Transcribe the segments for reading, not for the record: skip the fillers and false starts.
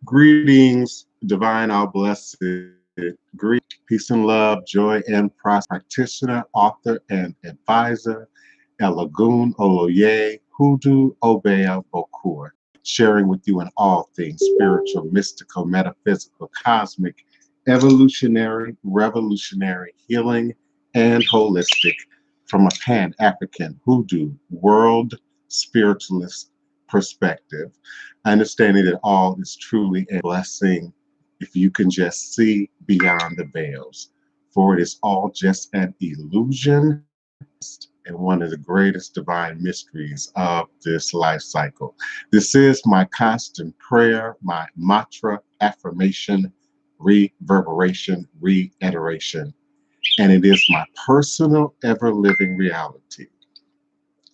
Greetings, divine, all blessed. Greet, peace and love, joy and prosperity. Practitioner, author, and advisor, Elagun Oloye, Hoodoo Obeah Bokur, sharing with you in all things spiritual, mystical, metaphysical, cosmic, evolutionary, revolutionary, healing, and holistic from a Pan-African Hoodoo world spiritualist perspective, understanding that all is truly a blessing if you can just see beyond the veils. For it is all just an illusion and one of the greatest divine mysteries of this life cycle. This is my constant prayer, my mantra, affirmation, reverberation, reiteration, and it is my personal ever living reality.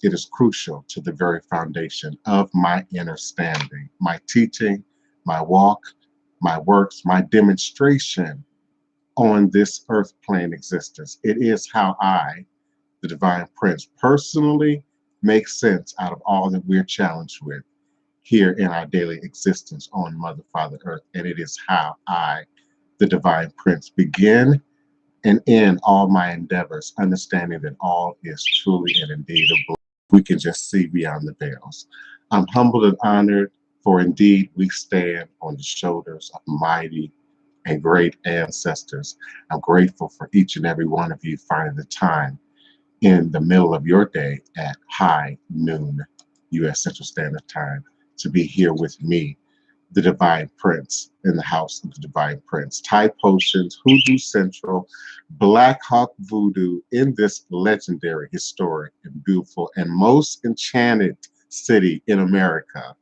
It is crucial to the very foundation of my understanding, my teaching, my walk, my works, my demonstration on this earth plane existence. It is how I, the Divine Prince, personally make sense out of all that we're challenged with here in our daily existence on Mother, Father, Earth. And it is how I, the Divine Prince, begin and end all my endeavors, understanding that all is truly and indeed a blessing. We can just see beyond the veils. I'm humbled and honored, for indeed we stand on the shoulders of mighty and great ancestors. I'm grateful for each and every one of you finding the time in the middle of your day at high noon U.S. Central Standard Time to be here with me, the Divine Prince, in the house of the Divine Prince. Thai Potions, Hoodoo Central, Black Hawk Voodoo in this legendary, historic, and beautiful, and most enchanted city in America,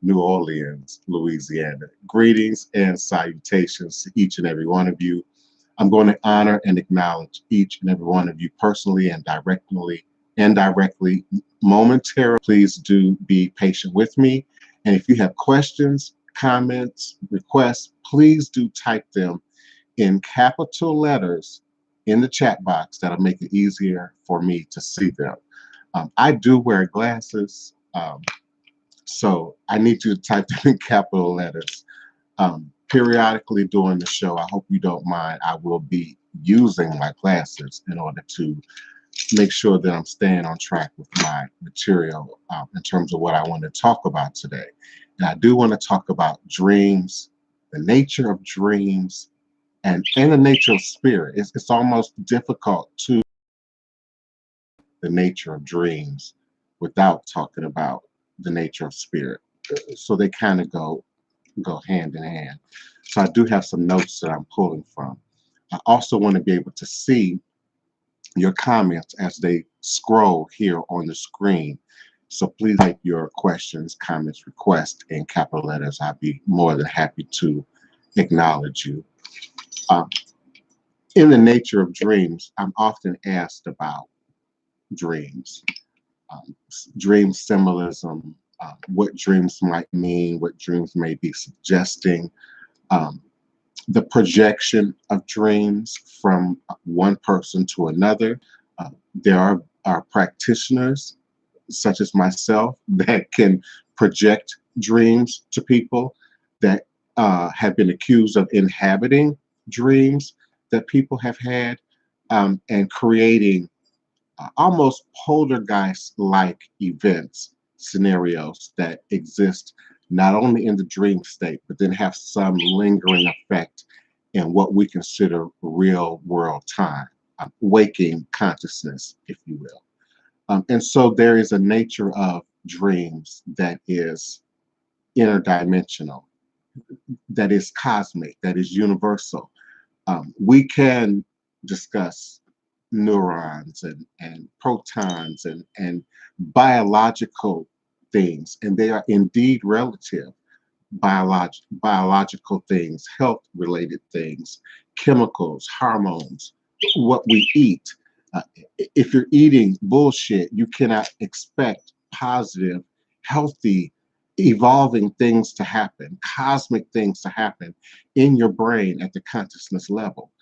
New Orleans, Louisiana. Greetings and salutations to each and every one of you. I'm going to honor and acknowledge each and every one of you personally and indirectly, momentarily. Please do be patient with me. And if you have questions, comments, requests, please do type them in capital letters in the chat box. That'll make it easier for me to see them. I do wear glasses, so I need you to type them in capital letters. Periodically during the show, I hope you don't mind, I will be using my glasses in order to make sure that I'm staying on track with my material in terms of what I want to talk about today. And I do want to talk about dreams, the nature of dreams, and the nature of spirit. It's almost difficult to the nature of dreams without talking about the nature of spirit. So they kind of go hand in hand. So I do have some notes that I'm pulling from. I also want to be able to see your comments as they scroll here on the screen. So please type your questions, comments, requests in capital letters. I'd be more than happy to acknowledge you. In the nature of dreams, I'm often asked about dreams, dream symbolism, what dreams might mean, what dreams may be suggesting, the projection of dreams from one person to another. There are practitioners such as myself that can project dreams to people, that have been accused of inhabiting dreams that people have had, and creating almost poltergeist-like events, scenarios that exist not only in the dream state, but then have some lingering effect in what we consider real world time, waking consciousness, if you will. And so there is a nature of dreams that is interdimensional, that is cosmic, that is universal. We can discuss neurons and protons and biological things, and they are indeed relative. Biological things, health related things, chemicals, hormones, what we eat. If you're eating bullshit, you cannot expect positive, healthy, evolving things to happen, cosmic things to happen in your brain at the consciousness level.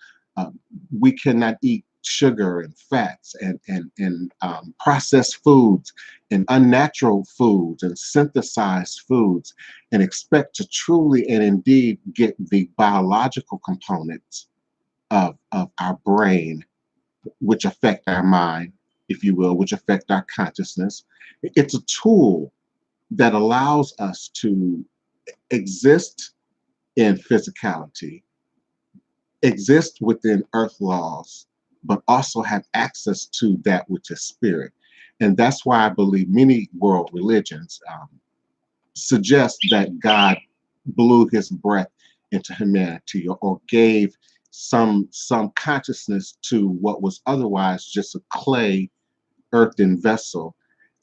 We cannot eat sugar and fats and processed foods and unnatural foods and synthesized foods, and expect to truly and indeed get the biological components of our brain, which affect our mind, if you will, which affect our consciousness. It's a tool that allows us to exist in physicality, exist within earth laws, but also have access to that which is spirit. And that's why I believe many world religions suggest that God blew his breath into humanity, or gave some consciousness to what was otherwise just a clay earthen vessel,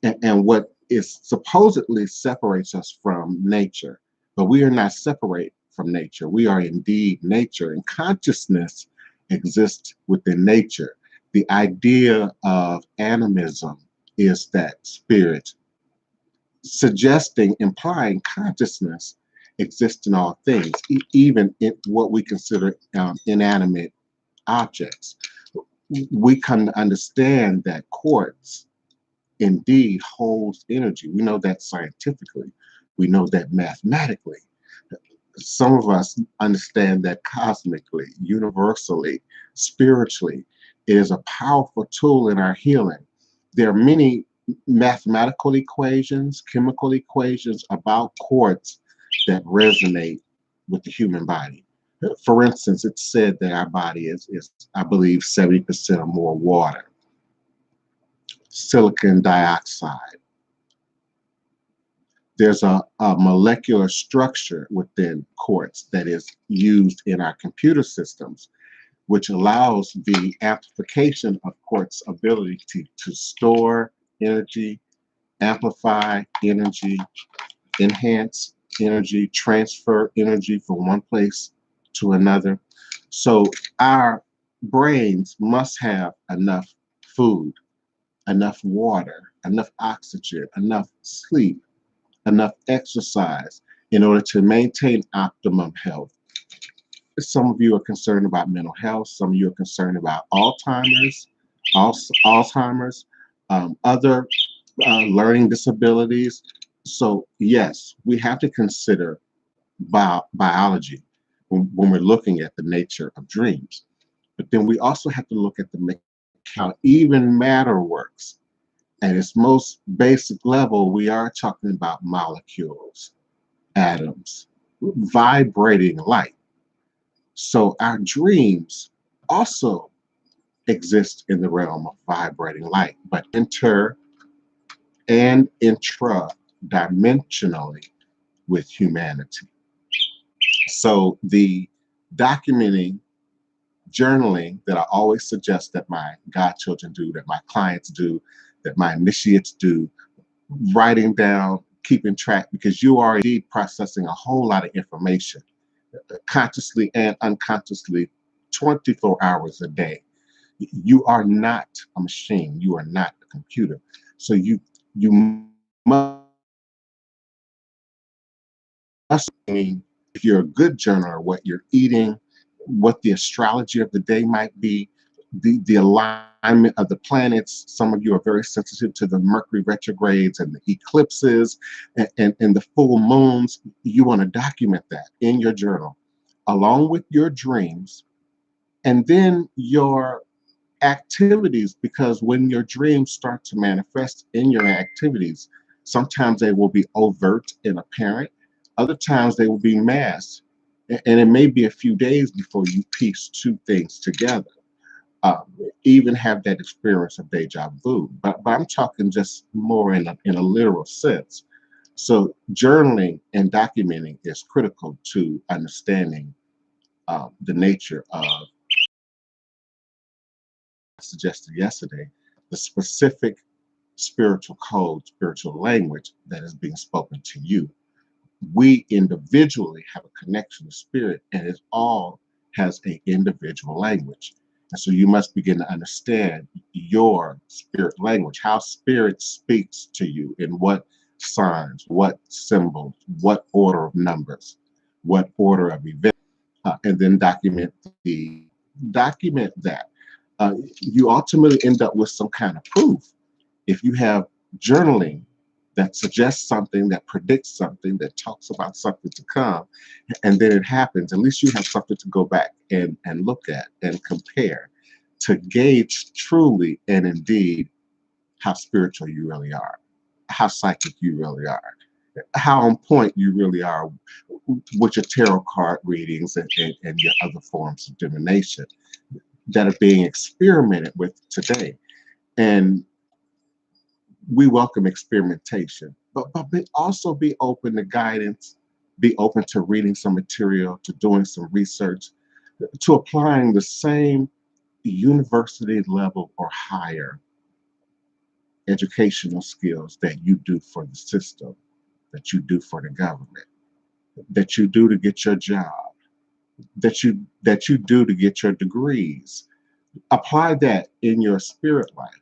and what is supposedly separates us from nature. But we are not separate from nature. We are indeed nature, and consciousness exists within nature. The idea of animism is that spirit, suggesting, implying consciousness exists in all things, even in what we consider inanimate objects. We come to understand that quartz indeed holds energy. We know that scientifically. We know that mathematically. Some of us understand that cosmically, universally, spiritually. It is a powerful tool in our healing. There are many mathematical equations, chemical equations about quartz that resonate with the human body. For instance, it's said that our body is I believe, 70% or more water. Silicon dioxide. There's a molecular structure within quartz that is used in our computer systems, which allows the amplification of quartz ability to store energy, amplify energy, enhance energy, transfer energy from one place to another. So our brains must have enough food, enough water, enough oxygen, enough sleep, enough exercise in order to maintain optimum health. Some of you are concerned about mental health. Some of you are concerned about Alzheimer's, other learning disabilities. So yes, we have to consider biology when we're looking at the nature of dreams. But then we also have to look at how even matter works. At its most basic level, we are talking about molecules, atoms, vibrating light. So our dreams also exist in the realm of vibrating light, but and intra-dimensionally with humanity. So the documenting, journaling that I always suggest that my godchildren do, that my clients do, that my initiates do, writing down, keeping track, because you are indeed processing a whole lot of information, consciously and unconsciously, 24 hours a day. You are not a machine. You are not a computer. So you must, if you're a good journaler, what you're eating, what the astrology of the day might be, the alignment of the planets. Some of you are very sensitive to the Mercury retrogrades and the eclipses and the full moons. You want to document that in your journal, along with your dreams, and then your activities, because when your dreams start to manifest in your activities, sometimes they will be overt and apparent, other times they will be masked, and it may be a few days before you piece two things together, even have that experience of deja vu. But I'm talking just more in a literal sense. So journaling and documenting is critical to understanding the nature of, I suggested yesterday, the specific spiritual code, spiritual language that is being spoken to you. We individually have a connection to spirit, and it all has an individual language. And so you must begin to understand your spirit language, how spirit speaks to you, in what signs, what symbols, what order of numbers, what order of events, and then document that. you ultimately end up with some kind of proof. If you have journaling that suggests something, that predicts something, that talks about something to come, and then it happens, at least you have something to go back and look at and compare to gauge truly and indeed how spiritual you really are, how psychic you really are, how on point you really are with your tarot card readings and your other forms of divination that are being experimented with today. And we welcome experimentation, but also be open to guidance, be open to reading some material, to doing some research, to applying the same university level or higher educational skills that you do for the system, that you do for the government, that you do to get your job, that you do to get your degrees. Apply that in your spirit life.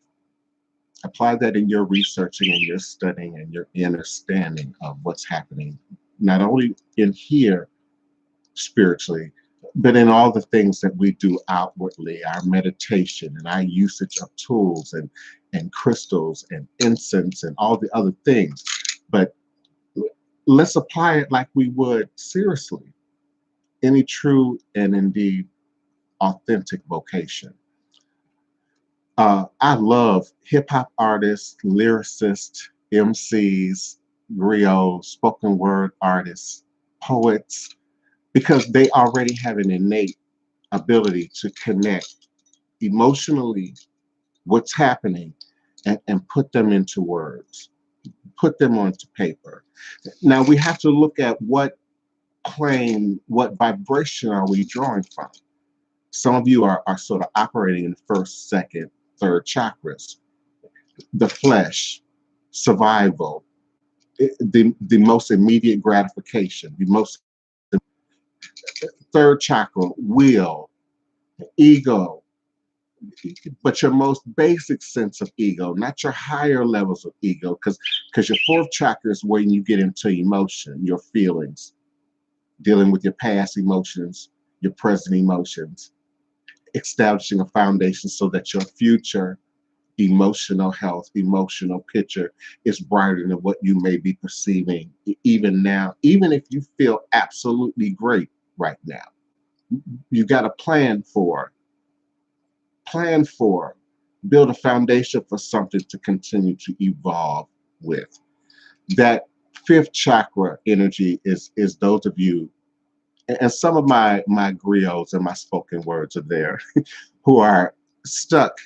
Apply that in your researching and your studying and your understanding of what's happening, not only in here spiritually, but in all the things that we do outwardly, our meditation and our usage of tools and crystals and incense and all the other things. But let's apply it like we would seriously any true and indeed authentic vocation. I love hip hop artists, lyricists, MCs, griots, spoken word artists, poets, because they already have an innate ability to connect emotionally what's happening and put them into words, put them onto paper. Now we have to look at what plane, what vibration are we drawing from? Some of you are sort of operating in the first, second, third chakras, the flesh, survival, the most immediate gratification, the most third chakra, will, ego, but your most basic sense of ego, not your higher levels of ego, because your fourth chakra is when you get into emotion, your feelings, dealing with your past emotions, your present emotions, establishing a foundation so that your future emotional health, emotional picture is brighter than what you may be perceiving even now, even if you feel absolutely great right now. You got to plan for, build a foundation for something to continue to evolve with. That fifth chakra energy is those of you, and some of my griots and my spoken words are there, who are stuck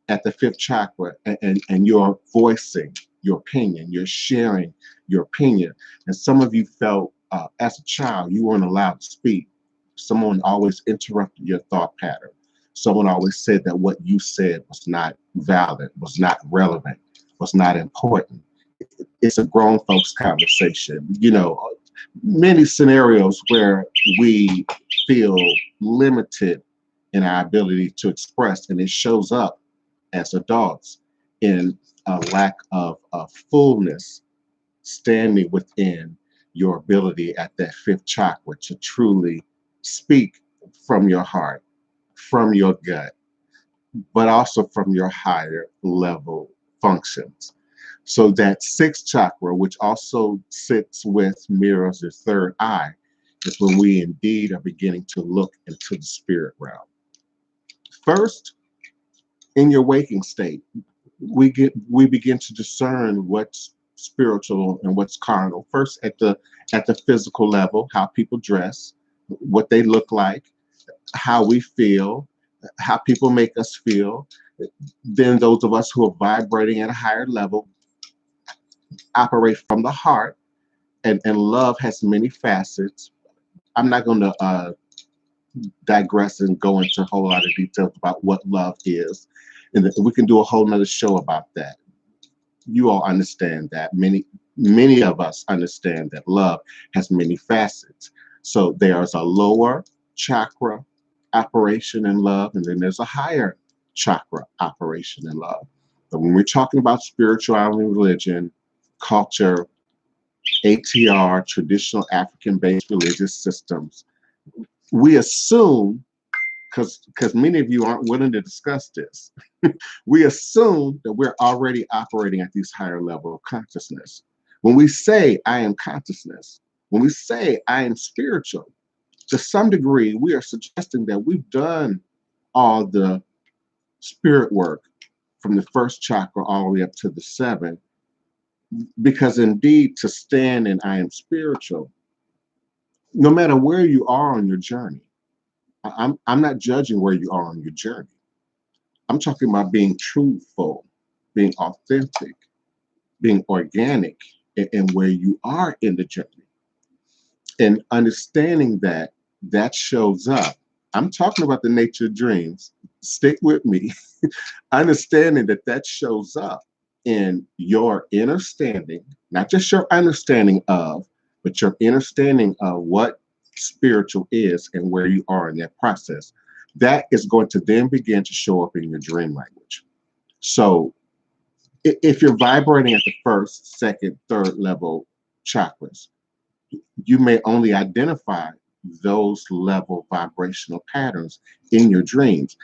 at the fifth chakra, and you're voicing your opinion, you're sharing your opinion. And some of you felt as a child, you weren't allowed to speak. Someone always interrupted your thought pattern. Someone always said that what you said was not valid, was not relevant, was not important. It's a grown folks conversation. Many scenarios where we feel limited in our ability to express, and it shows up as adults in a lack of fullness standing within your ability at that fifth chakra to truly speak from your heart, from your gut, but also from your higher level functions. So that sixth chakra, which also sits with mirrors the third eye, is when we indeed are beginning to look into the spirit realm. First, in your waking state, we begin to discern what's spiritual and what's carnal. First, at the physical level, how people dress, what they look like, how we feel, how people make us feel. Then those of us who are vibrating at a higher level operate from the heart, and love has many facets. I'm not going to digress and go into a whole lot of details about what love is, and we can do a whole nother show about that. You all understand that. Many of us understand that love has many facets. So there's a lower chakra operation in love, and then there's a higher chakra operation in love. But when we're talking about spirituality, religion, culture, ATR, traditional African-based religious systems, we assume because many of you aren't willing to discuss this. We assume that we're already operating at these higher level of consciousness. When we say I am consciousness, when we say I am spiritual, to some degree, we are suggesting that we've done all the spirit work from the first chakra all the way up to the seventh, because indeed, to stand in I am spiritual, no matter where you are on your journey, I'm not judging where you are on your journey. I'm talking about being truthful, being authentic, being organic in where you are in the journey, and understanding that that shows up. I'm talking about the nature of dreams. Stick with me. Understanding that that shows up in your understanding, not just your understanding of, but your understanding of what spiritual is and where you are in that process. That is going to then begin to show up in your dream language. So if you're vibrating at the first, second, third level chakras, you may only identify those level vibrational patterns in your dreams.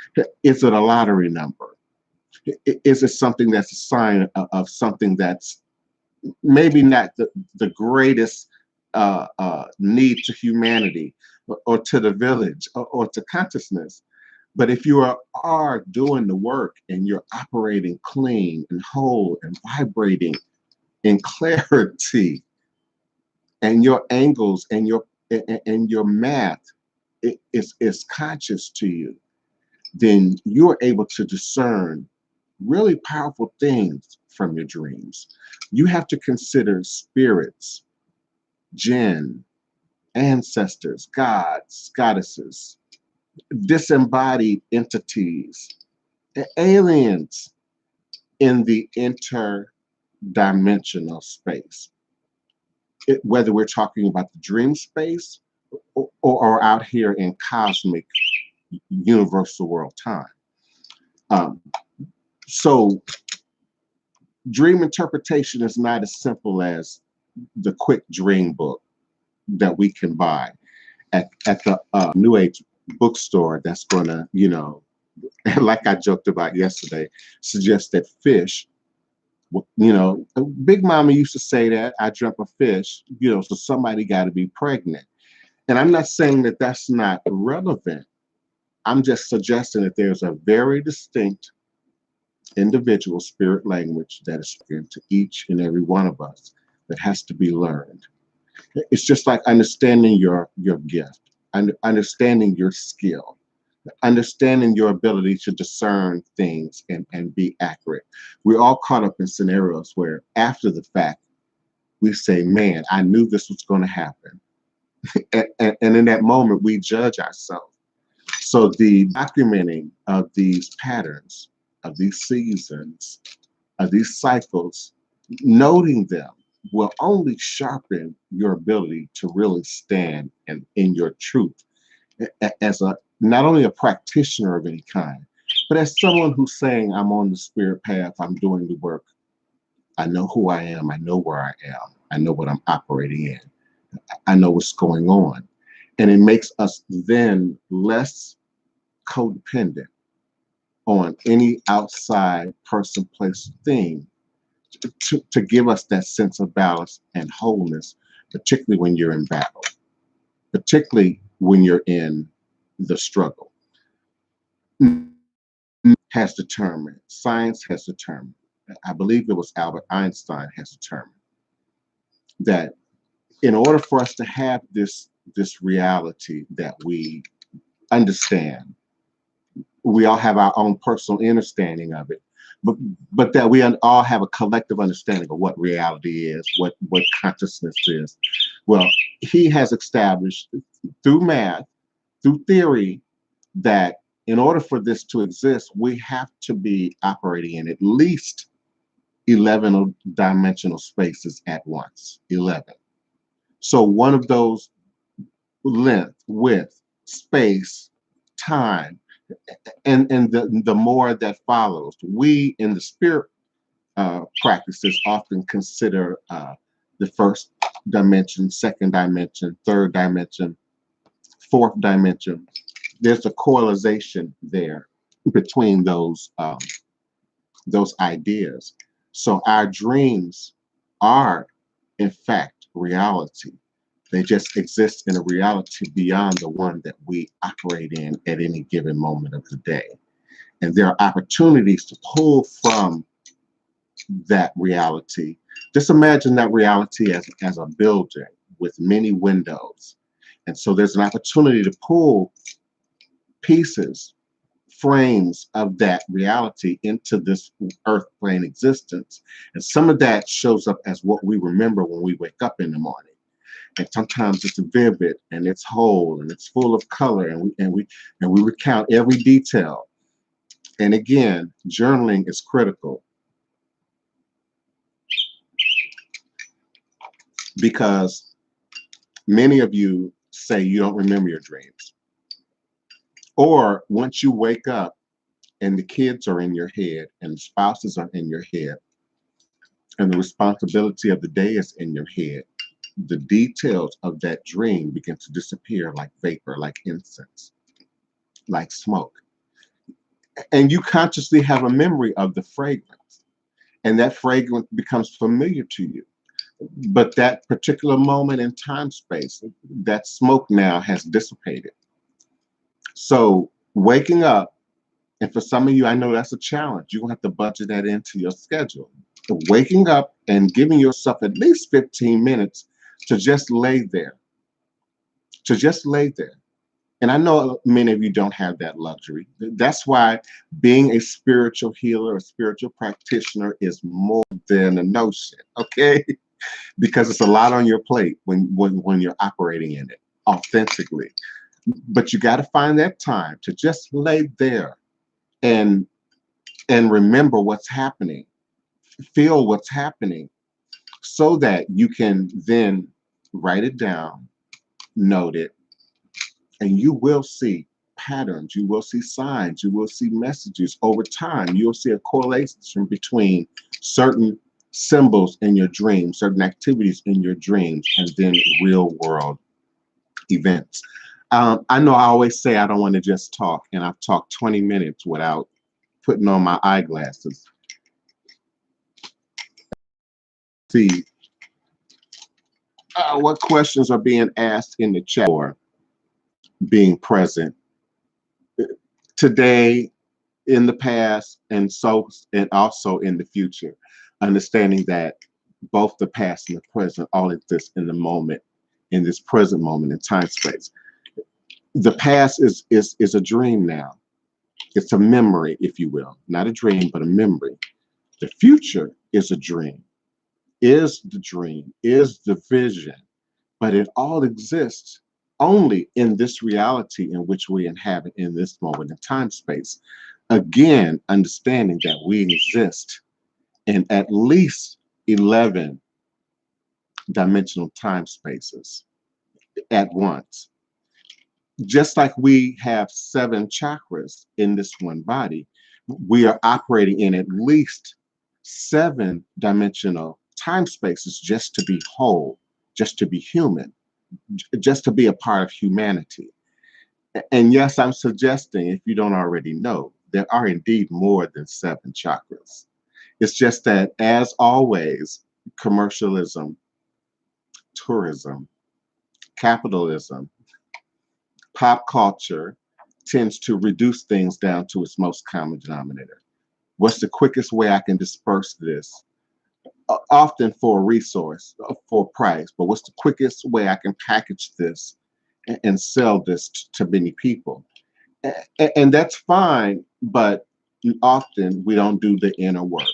Is it a lottery number? Is it something that's a sign of something that's maybe not the greatest need to humanity or to the village or to consciousness? But if you are doing the work and you're operating clean and whole and vibrating in clarity, and your angles and your math is conscious to you, then you're able to discern really powerful things from your dreams. You have to consider spirits, jinn, ancestors, gods, goddesses, disembodied entities, aliens in the interdimensional space. Whether we're talking about the dream space or out here in cosmic universal world time. So dream interpretation is not as simple as the quick dream book that we can buy at the New Age bookstore that's going to, like I joked about yesterday, suggest that fish, Big Mama used to say that I dreamt a fish, so somebody got to be pregnant. And I'm not saying that that's not relevant. I'm just suggesting that there's a very distinct individual spirit language that is spoken to each and every one of us that has to be learned. It's just like understanding your gift, understanding your skill, understanding your ability to discern things and be accurate. We're all caught up in scenarios where after the fact, we say, man, I knew this was going to happen. and in that moment, we judge ourselves. So the documenting of these patterns, of these seasons, of these cycles, noting them will only sharpen your ability to really stand in your truth as not only a practitioner of any kind, but as someone who's saying, I'm on the spirit path, I'm doing the work. I know who I am, I know where I am, I know what I'm operating in, I know what's going on. And it makes us then less codependent on any outside person, place, thing to give us that sense of balance and wholeness, particularly when you're in battle, particularly when you're in the struggle. Has determined, science has determined, I believe it was Albert Einstein has determined that in order for us to have this reality that we understand, we all have our own personal understanding of it, but that we all have a collective understanding of what reality is, what consciousness is. Well, he has established through math, through theory, that in order for this to exist, we have to be operating in at least 11 dimensional spaces at once, 11. So one of those length, width, space, time, and the more that follows. We in the spirit practices often consider the first dimension, second dimension, third dimension, fourth dimension. There's a correlation there between those ideas. So our dreams are, in fact, reality. They just exist in a reality beyond the one that we operate in at any given moment of the day. And there are opportunities to pull from that reality. Just imagine that reality as a building with many windows. And so there's an opportunity to pull pieces, frames of that reality into this earth plane existence. And some of that shows up as what we remember when we wake up in the morning. And sometimes it's vivid and it's whole and it's full of color, and we recount every detail. And again, journaling is critical because many of you say you don't remember your dreams. Or once you wake up and the kids are in your head and the spouses are in your head and the responsibility of the day is in your head, the details of that dream begin to disappear like vapor, like incense, like smoke. And you consciously have a memory of the fragrance, and that fragrance becomes familiar to you. But that particular moment in time space, that smoke now has dissipated. So waking up, and for some of you, I know that's a challenge. You're gonna have to budget that into your schedule. So waking up and giving yourself at least 15 minutes to just lay there, to just lay there. And I know many of you don't have that luxury. That's why being a spiritual healer, a spiritual practitioner is more than a notion, okay? Because it's a lot on your plate when you're operating in it authentically. But you got to find that time to just lay there and remember what's happening, feel what's happening, so that you can then write it down, note it, and you will see patterns, you will see signs, you will see messages over time. You'll see a correlation between certain symbols in your dreams, certain activities in your dreams, and then real world events. I know I always say I don't want to just talk, and I've talked 20 minutes without putting on my eyeglasses. See what questions are being asked in the chat for being present today, in the past, and also in the future. Understanding that both the past and the present all exist in the moment, in this present moment in time space. The past is a dream now. It's a memory, if you will, not a dream, but a memory. The future is a dream, is the dream, is the vision, but it all exists only in this reality in which we inhabit in this moment in time space. Again, understanding that we exist in at least 11 dimensional time spaces at once. Just like we have 7 chakras in this one body, we are operating in at least 7 dimensional time spaces just to be whole, just to be human, just to be a part of humanity. And yes, I'm suggesting, if you don't already know, there are indeed more than 7 chakras. It's just that, as always, commercialism, tourism, capitalism, pop culture tends to reduce things down to its most common denominator. What's the quickest way I can disperse this? Often for a resource, for a price, but what's the quickest way I can package this and sell this to many people? And that's fine, but often we don't do the inner work.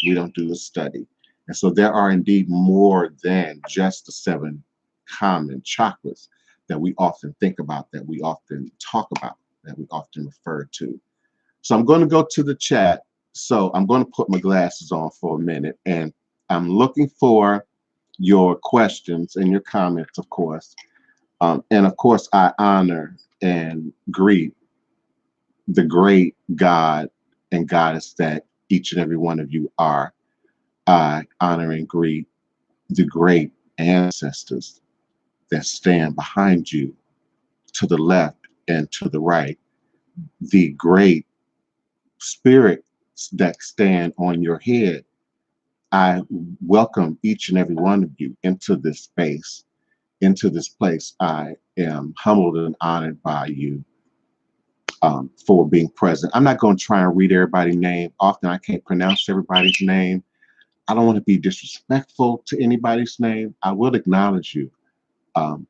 We don't do the study. And so there are indeed more than just the 7 common chakras that we often think about, that we often talk about, that we often refer to. So I'm going to go to the chat. So I'm going to put my glasses on for a minute, and I'm looking for your questions and your comments, of course. And of course, I honor and greet the great God and Goddess that each and every one of you are. I honor and greet the great ancestors that stand behind you, to the left and to the right, the great spirits that stand on your head. I welcome each and every one of you into this space, into this place. I am humbled and honored by you for being present. I'm not going to try and read everybody's name. Often I can't pronounce everybody's name. I don't want to be disrespectful to anybody's name. I will acknowledge you. Um,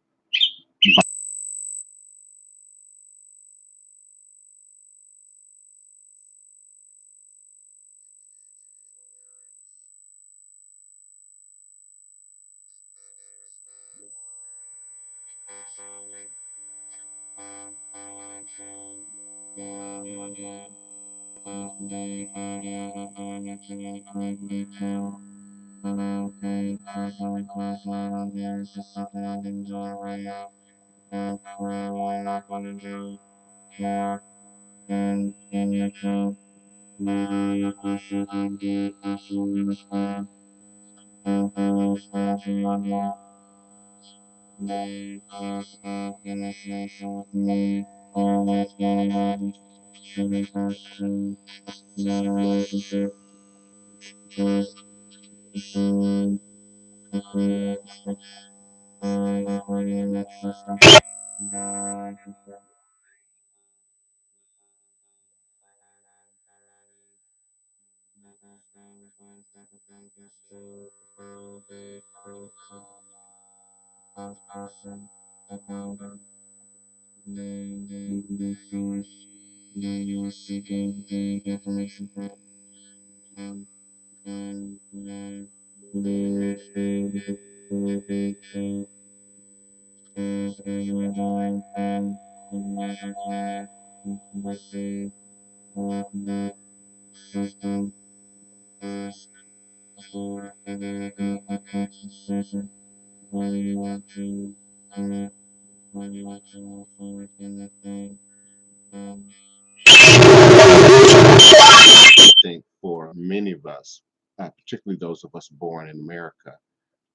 I think for many of us, particularly those of us born in America,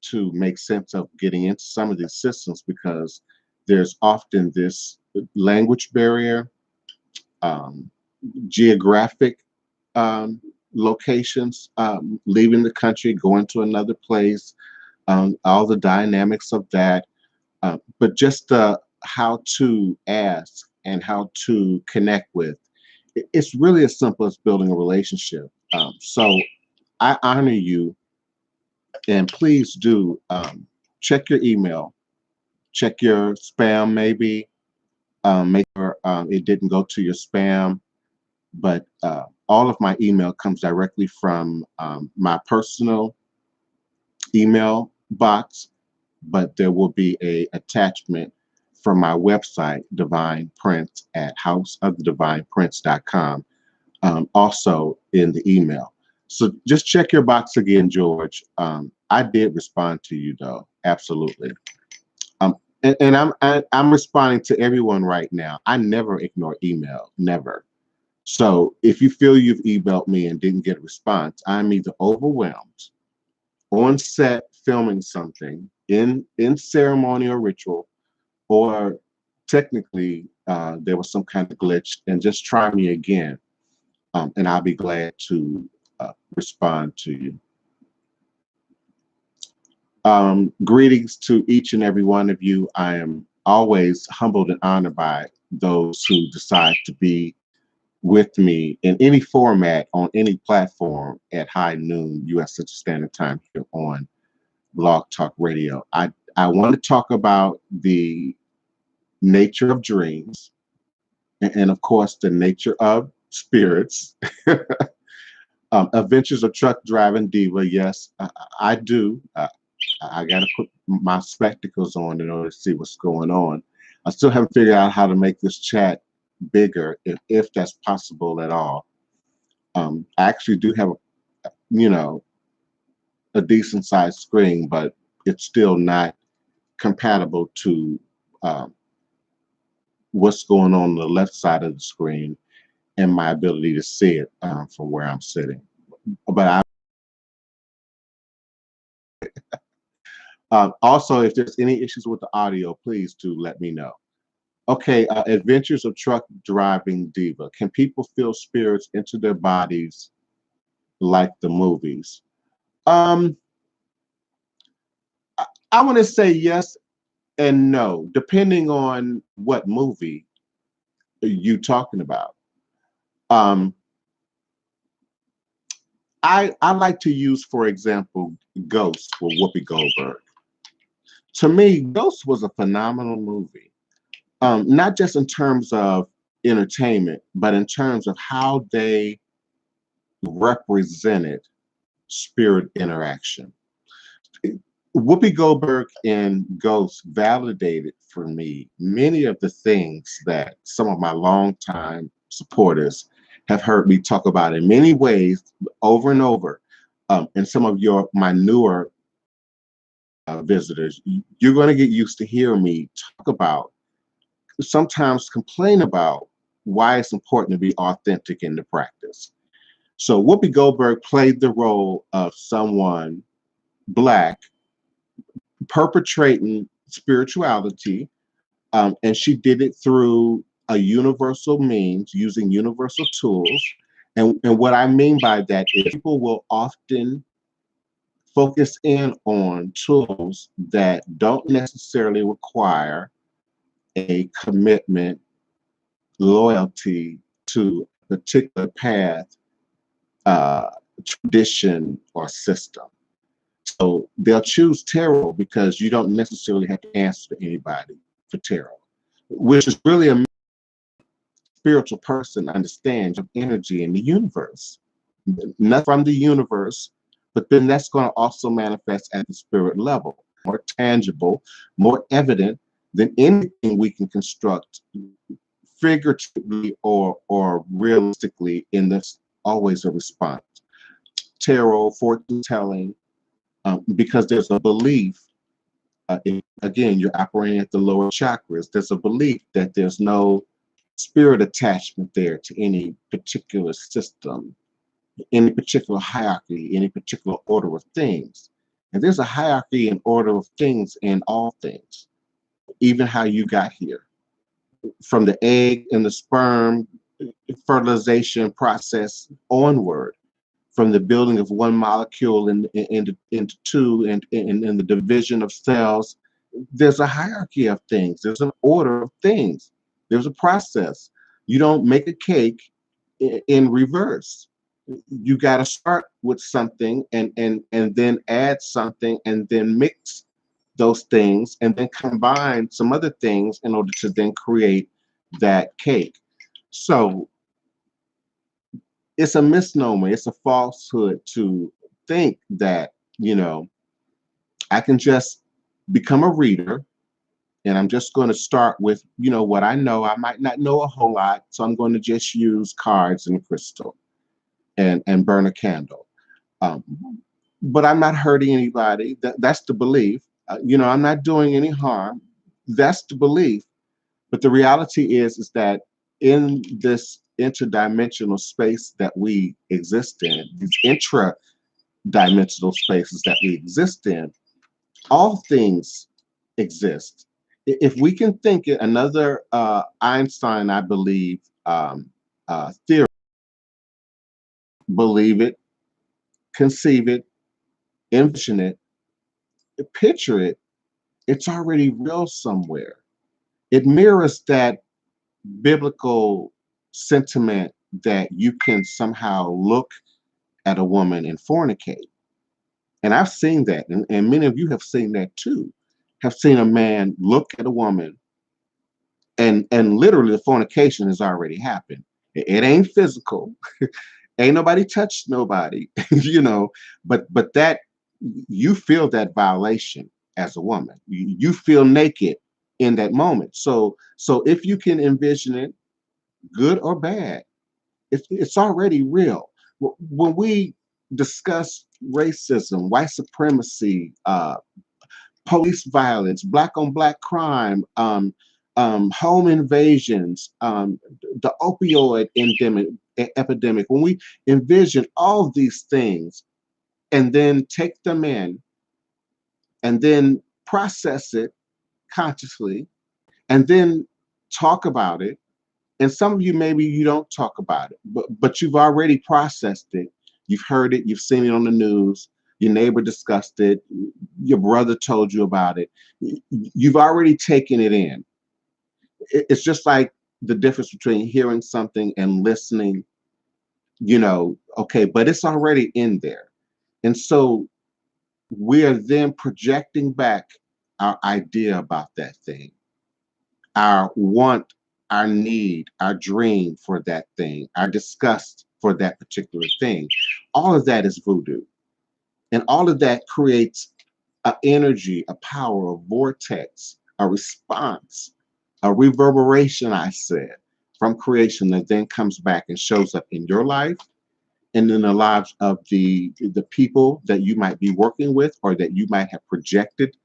to make sense of getting into some of these systems because there's often this language barrier, um, geographic um, locations, leaving the country, going to another place, all the dynamics of that, but just how to ask and how to connect with. It's really as simple as building a relationship. So I honor you, and please do check your email, check your spam, maybe. Make sure it didn't go to your spam, but all of my email comes directly from my personal email box, but there will be a attachment from my website, DivinePrince at houseofthedivineprince.com, also in the email. So just check your box again, George. I did respond to you though, absolutely. I'm responding to everyone right now. I never ignore email, never. So if you feel you've emailed me and didn't get a response, I'm either overwhelmed, on set filming something in ceremony or ritual, or technically there was some kind of glitch, and just try me again, and I'll be glad to respond to you. Greetings to each and every one of you. I am always humbled and honored by those who decide to be with me in any format on any platform at high noon U.S. Central Standard Time here on Blog Talk Radio. I want to talk about the nature of dreams and of course, the nature of spirits. Adventures of Truck Driving Diva. Yes, I do. I got to put my spectacles on in order to see what's going on. I still haven't figured out how to make this chat bigger, if that's possible at all. I actually do have, you know, a decent sized screen, but it's still not compatible to um, what's going on the left side of the screen and my ability to see it from where I'm sitting. But also, if there's any issues with the audio, please do let me know. Okay, Adventures of Truck Driving Diva. Can people feel spirits into their bodies like the movies? Um, I want to say yes and no, depending on what movie you talking about. Um, I like to use, for example, Ghost with Whoopi Goldberg. To me, Ghost was a phenomenal movie. Not just in terms of entertainment, but in terms of how they represented spirit interaction. Whoopi Goldberg in Ghost validated for me many of the things that some of my longtime supporters have heard me talk about in many ways over and over. And some of my newer visitors, you're going to get used to hearing me talk about, sometimes complain about why it's important to be authentic in the practice. So Whoopi Goldberg played the role of someone Black perpetrating spirituality, and she did it through a universal means using universal tools. And what I mean by that is people will often focus in on tools that don't necessarily require a commitment, loyalty to a particular path, uh, tradition, or system. So they'll choose tarot because you don't necessarily have to answer to anybody for tarot, which is really a spiritual person understands of energy in the universe, not from the universe, but then that's going to also manifest at the spirit level, more tangible, more evident than anything we can construct figuratively or realistically. In this, always a response. Tarot, fortune telling, because there's a belief. Again, you're operating at the lower chakras. There's a belief that there's no spirit attachment there to any particular system, any particular hierarchy, any particular order of things. And there's a hierarchy and order of things in all things, even how you got here. From the egg and the sperm fertilization process onward, from the building of one molecule into two, and the division of cells, there's a hierarchy of things. There's an order of things. There's a process. You don't make a cake in reverse. You got to start with something and then add something and then mix those things and then combine some other things in order to then create that cake. So it's a misnomer. It's a falsehood to think that, I can just become a reader and I'm just going to start with, what I know. I might not know a whole lot, so I'm going to just use cards and crystal and burn a candle. Um, but I'm not hurting anybody. That's the belief. I'm not doing any harm. That's the belief. But the reality is that in this interdimensional space that we exist in, these intra-dimensional spaces that we exist in, all things exist. If we can think it, another Einstein, I believe, theory, believe it, conceive it, envision it, picture it, it's already real somewhere. It mirrors that biblical sentiment that you can somehow look at a woman and fornicate. And I've seen that, and many of you have seen that too. Have seen a man look at a woman, and literally the fornication has already happened. It ain't physical, ain't nobody touched nobody, but that you feel that violation as a woman. You feel naked in that moment. So if you can envision it, good or bad, it's already real. When we discuss racism, white supremacy, police violence, black on black crime, home invasions, the opioid epidemic, when we envision all of these things and then take them in and then process it consciously and then talk about it. And some of you, maybe you don't talk about it, but you've already processed it. You've heard it. You've seen it on the news. Your neighbor discussed it. Your brother told you about it. You've already taken it in. It's just like the difference between hearing something and listening, okay, but it's already in there. And so we are then projecting back our idea about that thing, our want, our need, our dream for that thing, our disgust for that particular thing. All of that is voodoo. And all of that creates an energy, a power, a vortex, a response, a reverberation, I said, from creation that then comes back and shows up in your life and in the lives of the people that you might be working with or that you might have projected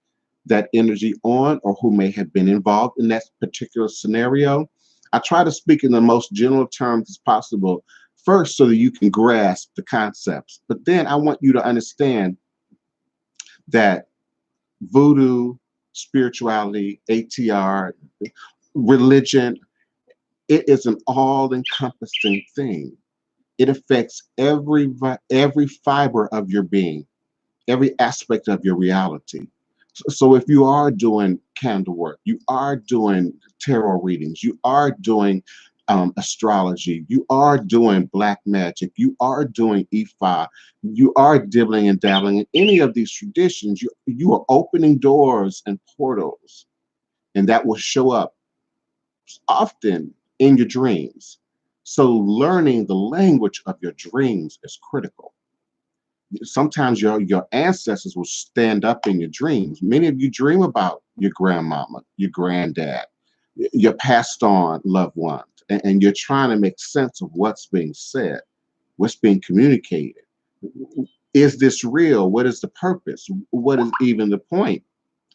that energy on, or who may have been involved in that particular scenario. I try to speak in the most general terms as possible first so that you can grasp the concepts. But then I want you to understand that voodoo, spirituality, ATR, religion, it is an all-encompassing thing. It affects every fiber of your being, every aspect of your reality. So if you are doing candle work, you are doing tarot readings, you are doing astrology, you are doing black magic, you are doing Ifa, you are dibbling and dabbling in any of these traditions, you are opening doors and portals, and that will show up often in your dreams. So learning the language of your dreams is critical. Sometimes your ancestors will stand up in your dreams. Many of you dream about your grandmama, your granddad, your passed on loved ones, and you're trying to make sense of what's being said, what's being communicated. Is this real? What is the purpose? What is even the point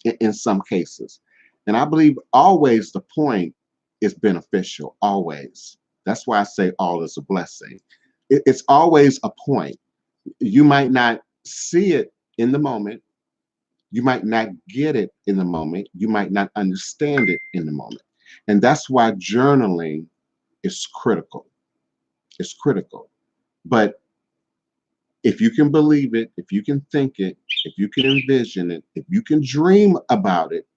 in some cases? And I believe always the point is beneficial, always. That's why I say all is a blessing. It's always a point. You might not see it in the moment. You might not get it in the moment. You might not understand it in the moment. And that's why journaling is critical. It's critical. But if you can believe it, if you can think it, if you can envision it, if you can dream about it,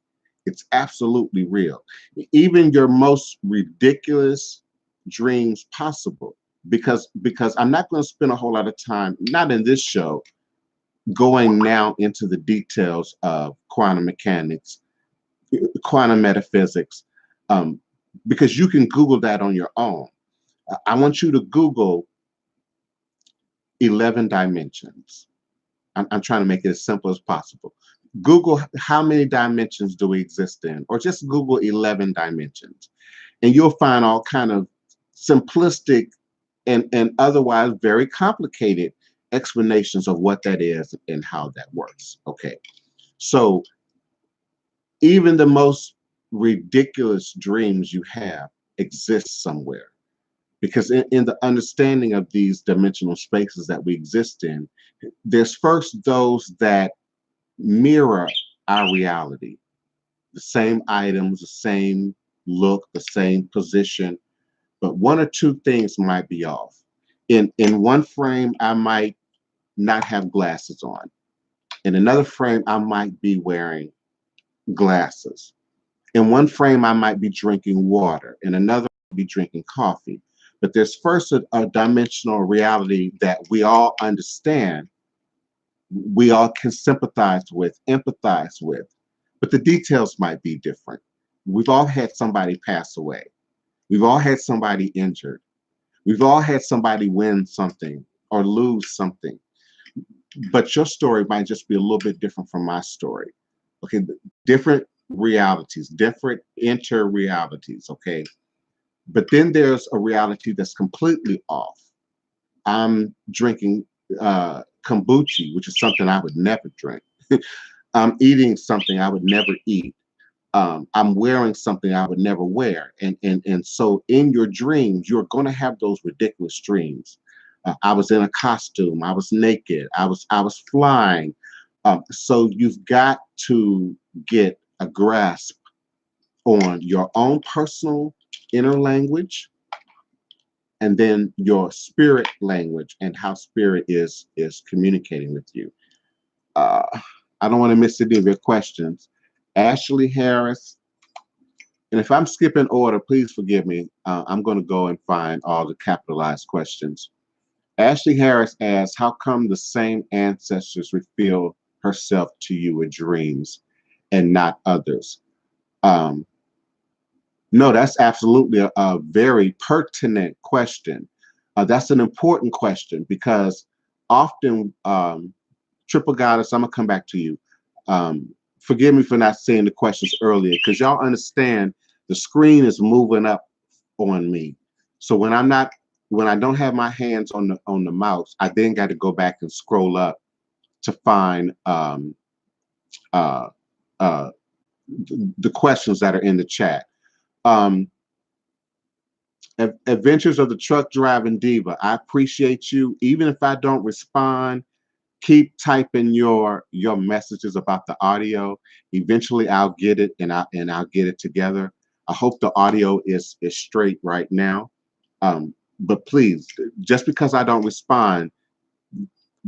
it's absolutely real. Even your most ridiculous dreams possible. Because I'm not going to spend a whole lot of time, not in this show, going now into the details of quantum mechanics, quantum metaphysics, because you can Google that on your own. I want you to Google 11 dimensions. I'm trying to make it as simple as possible. Google how many dimensions do we exist in, or just Google 11 dimensions, and you'll find all kind of simplistic and otherwise very complicated explanations of what that is and how that works. Okay, so even the most ridiculous dreams you have exist somewhere, because in the understanding of these dimensional spaces that we exist in, there's first those that mirror our reality, the same items, the same look, the same position, but one or two things might be off. In one frame, I might not have glasses on. In another frame, I might be wearing glasses. In one frame, I might be drinking water. In another, I'll be drinking coffee. But there's first a dimensional reality that we all understand, we all can sympathize with, empathize with, but the details might be different. We've all had somebody pass away. We've all had somebody injured. We've all had somebody win something or lose something. But your story might just be a little bit different from my story. Okay, different realities, different inter-realities, okay? But then there's a reality that's completely off. I'm drinking kombucha, which is something I would never drink. I'm eating something I would never eat. I'm wearing something I would never wear. And so in your dreams, you're going to have those ridiculous dreams. I was in a costume. I was naked. I was flying. So you've got to get a grasp on your own personal inner language, and then your spirit language and how spirit is communicating with you. Uh, I don't want to miss any of your questions. Ashley Harris, and if I'm skipping order, please forgive me. I'm going to go and find all the capitalized questions. Ashley Harris asks, how come the same ancestors reveal herself to you in dreams and not others? No, that's absolutely a very pertinent question. That's an important question because often, Triple Goddess, I'm gonna come back to you. Forgive me for not saying the questions earlier because y'all understand the screen is moving up on me. So when I don't have my hands on the mouse, I then got to go back and scroll up to find uh, uh, the questions that are in the chat. Um, Adventures of the Truck Driving Diva. I appreciate you. Even if I don't respond, keep typing your messages about the audio. Eventually, I'll get it and I'll get it together. I hope the audio is straight right now. But please, just because I don't respond,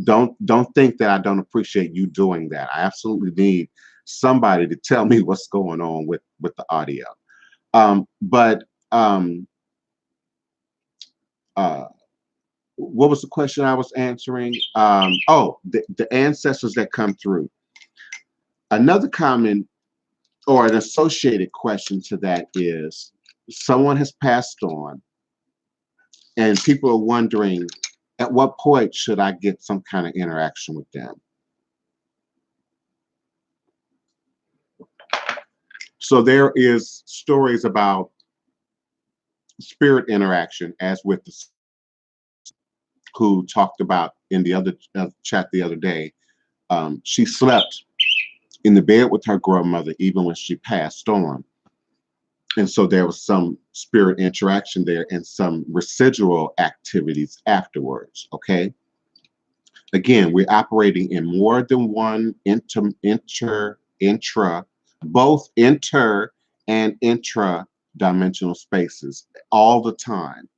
don't think that I don't appreciate you doing that. I absolutely need somebody to tell me what's going on with the audio. But what was the question I was answering? Oh, the ancestors that come through. Another common or an associated question to that is someone has passed on and people are wondering at what point should I get some kind of interaction with them? So there is stories about spirit interaction as with the who talked about in the other chat the other day. She slept in the bed with her grandmother even when she passed on. And so there was some spirit interaction there and some residual activities afterwards, okay? Again, we're operating in more than one both inter and intra-dimensional spaces all the time.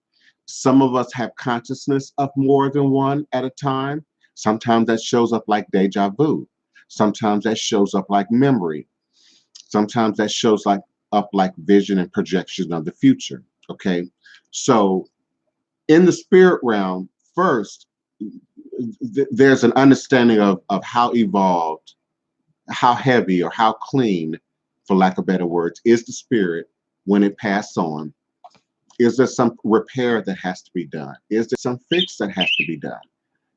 Some of us have consciousness of more than one at a time. Sometimes that shows up like deja vu. Sometimes that shows up like memory. Sometimes that shows up like vision and projection of the future. Okay. So in the spirit realm, first, there's an understanding of how evolved, how heavy or how clean, for lack of better words, is the spirit when it passed on. Is there some repair that has to be done? Is there some fix that has to be done?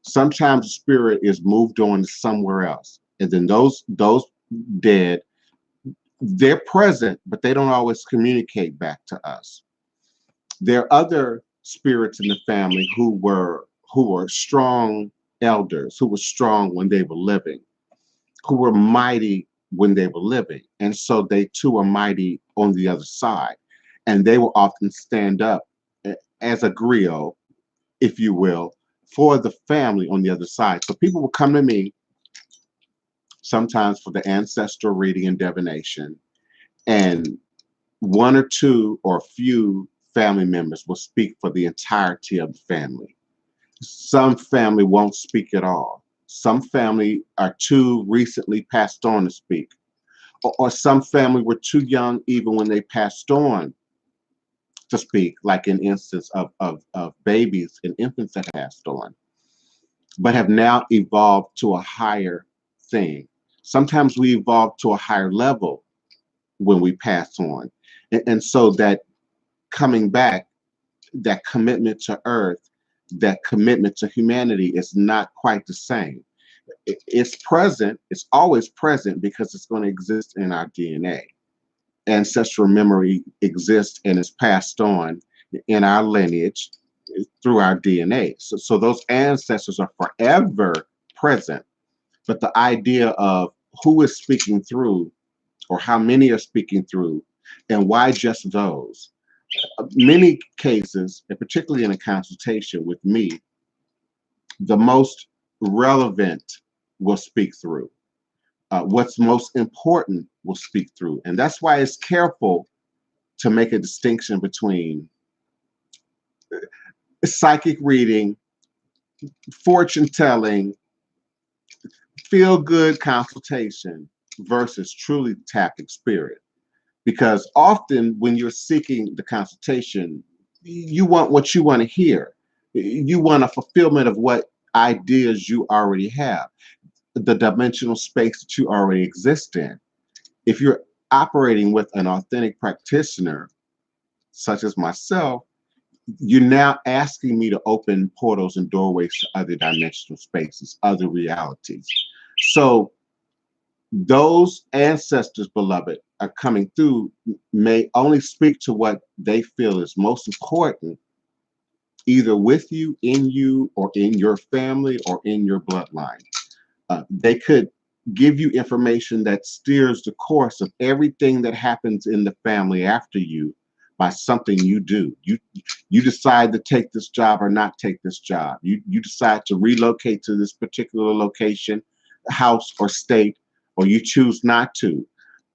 Sometimes the spirit is moved on to somewhere else. And then those dead, they're present, but they don't always communicate back to us. There are other spirits in the family who were strong elders, who were strong when they were living, who were mighty when they were living. And so they too are mighty on the other side. And they will often stand up as a griot, if you will, for the family on the other side. So people will come to me sometimes for the ancestral reading and divination, and one or two or few family members will speak for the entirety of the family. Some family won't speak at all. Some family are too recently passed on to speak, or some family were too young even when they passed on to speak, like an instance of babies and infants that passed on, but have now evolved to a higher thing. Sometimes we evolve to a higher level when we pass on. And so that coming back, that commitment to earth, that commitment to humanity is not quite the same. It's present, it's always present because it's going to exist in our DNA. Ancestral memory exists and is passed on in our lineage through our DNA. So those ancestors are forever present. But the idea of who is speaking through or how many are speaking through and why just those. Many cases, and particularly in a consultation with me, the most relevant will speak through. What's most important will speak through. And that's why it's careful to make a distinction between psychic reading, fortune telling, feel good consultation versus truly tapping spirit. Because often when you're seeking the consultation, you want what you want to hear. You want a fulfillment of what ideas you already have, the dimensional space that you already exist in. If you're operating with an authentic practitioner, such as myself, you're now asking me to open portals and doorways to other dimensional spaces, other realities. So those ancestors, beloved, are coming through, may only speak to what they feel is most important, either with you, or in your family, or in your bloodline. They could give you information that steers the course of everything that happens in the family after you by something you do. You decide to take this job or not take this job. You decide to relocate to this particular location, house, or state, or you choose not to.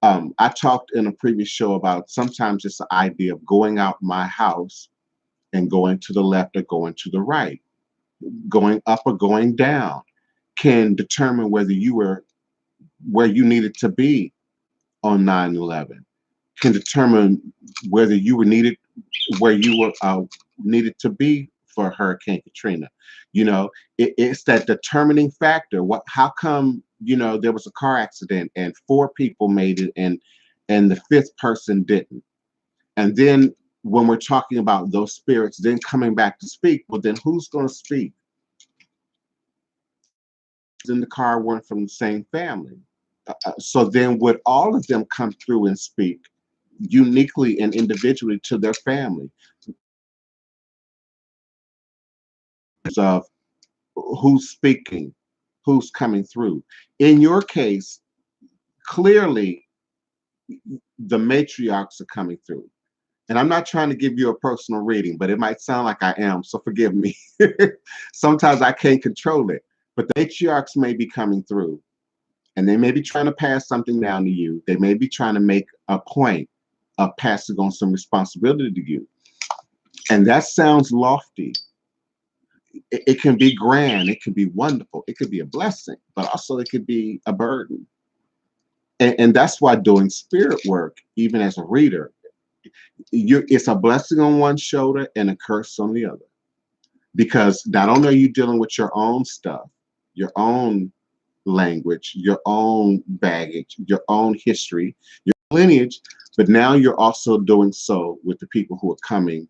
I talked in a previous show about sometimes it's the idea of going out my house and going to the left or going to the right, going up or going down, can determine whether you were where you needed to be on 9/11, can determine whether you were needed where you were needed to be for Hurricane Katrina. It's that determining factor. How come, there was a car accident and 4 people made it and the 5th person didn't? And then when we're talking about those spirits then coming back to speak, well, then who's going to speak? In the car weren't from the same family. So then would all of them come through and speak uniquely and individually to their family of who's speaking, who's coming through? In your case, clearly the matriarchs are coming through. And I'm not trying to give you a personal reading, but it might sound like I am, so forgive me. Sometimes I can't control it, but the matriarchs may be coming through. And they may be trying to pass something down to you. They may be trying to make a point of passing on some responsibility to you. And that sounds lofty. It can be grand. It can be wonderful. It could be a blessing, but also it could be a burden. And that's why doing spirit work, even as a reader, it's a blessing on one shoulder and a curse on the other. Because not only are you dealing with your own stuff, your own language, your own baggage, your own history, your lineage, but now you're also doing so with the people who are coming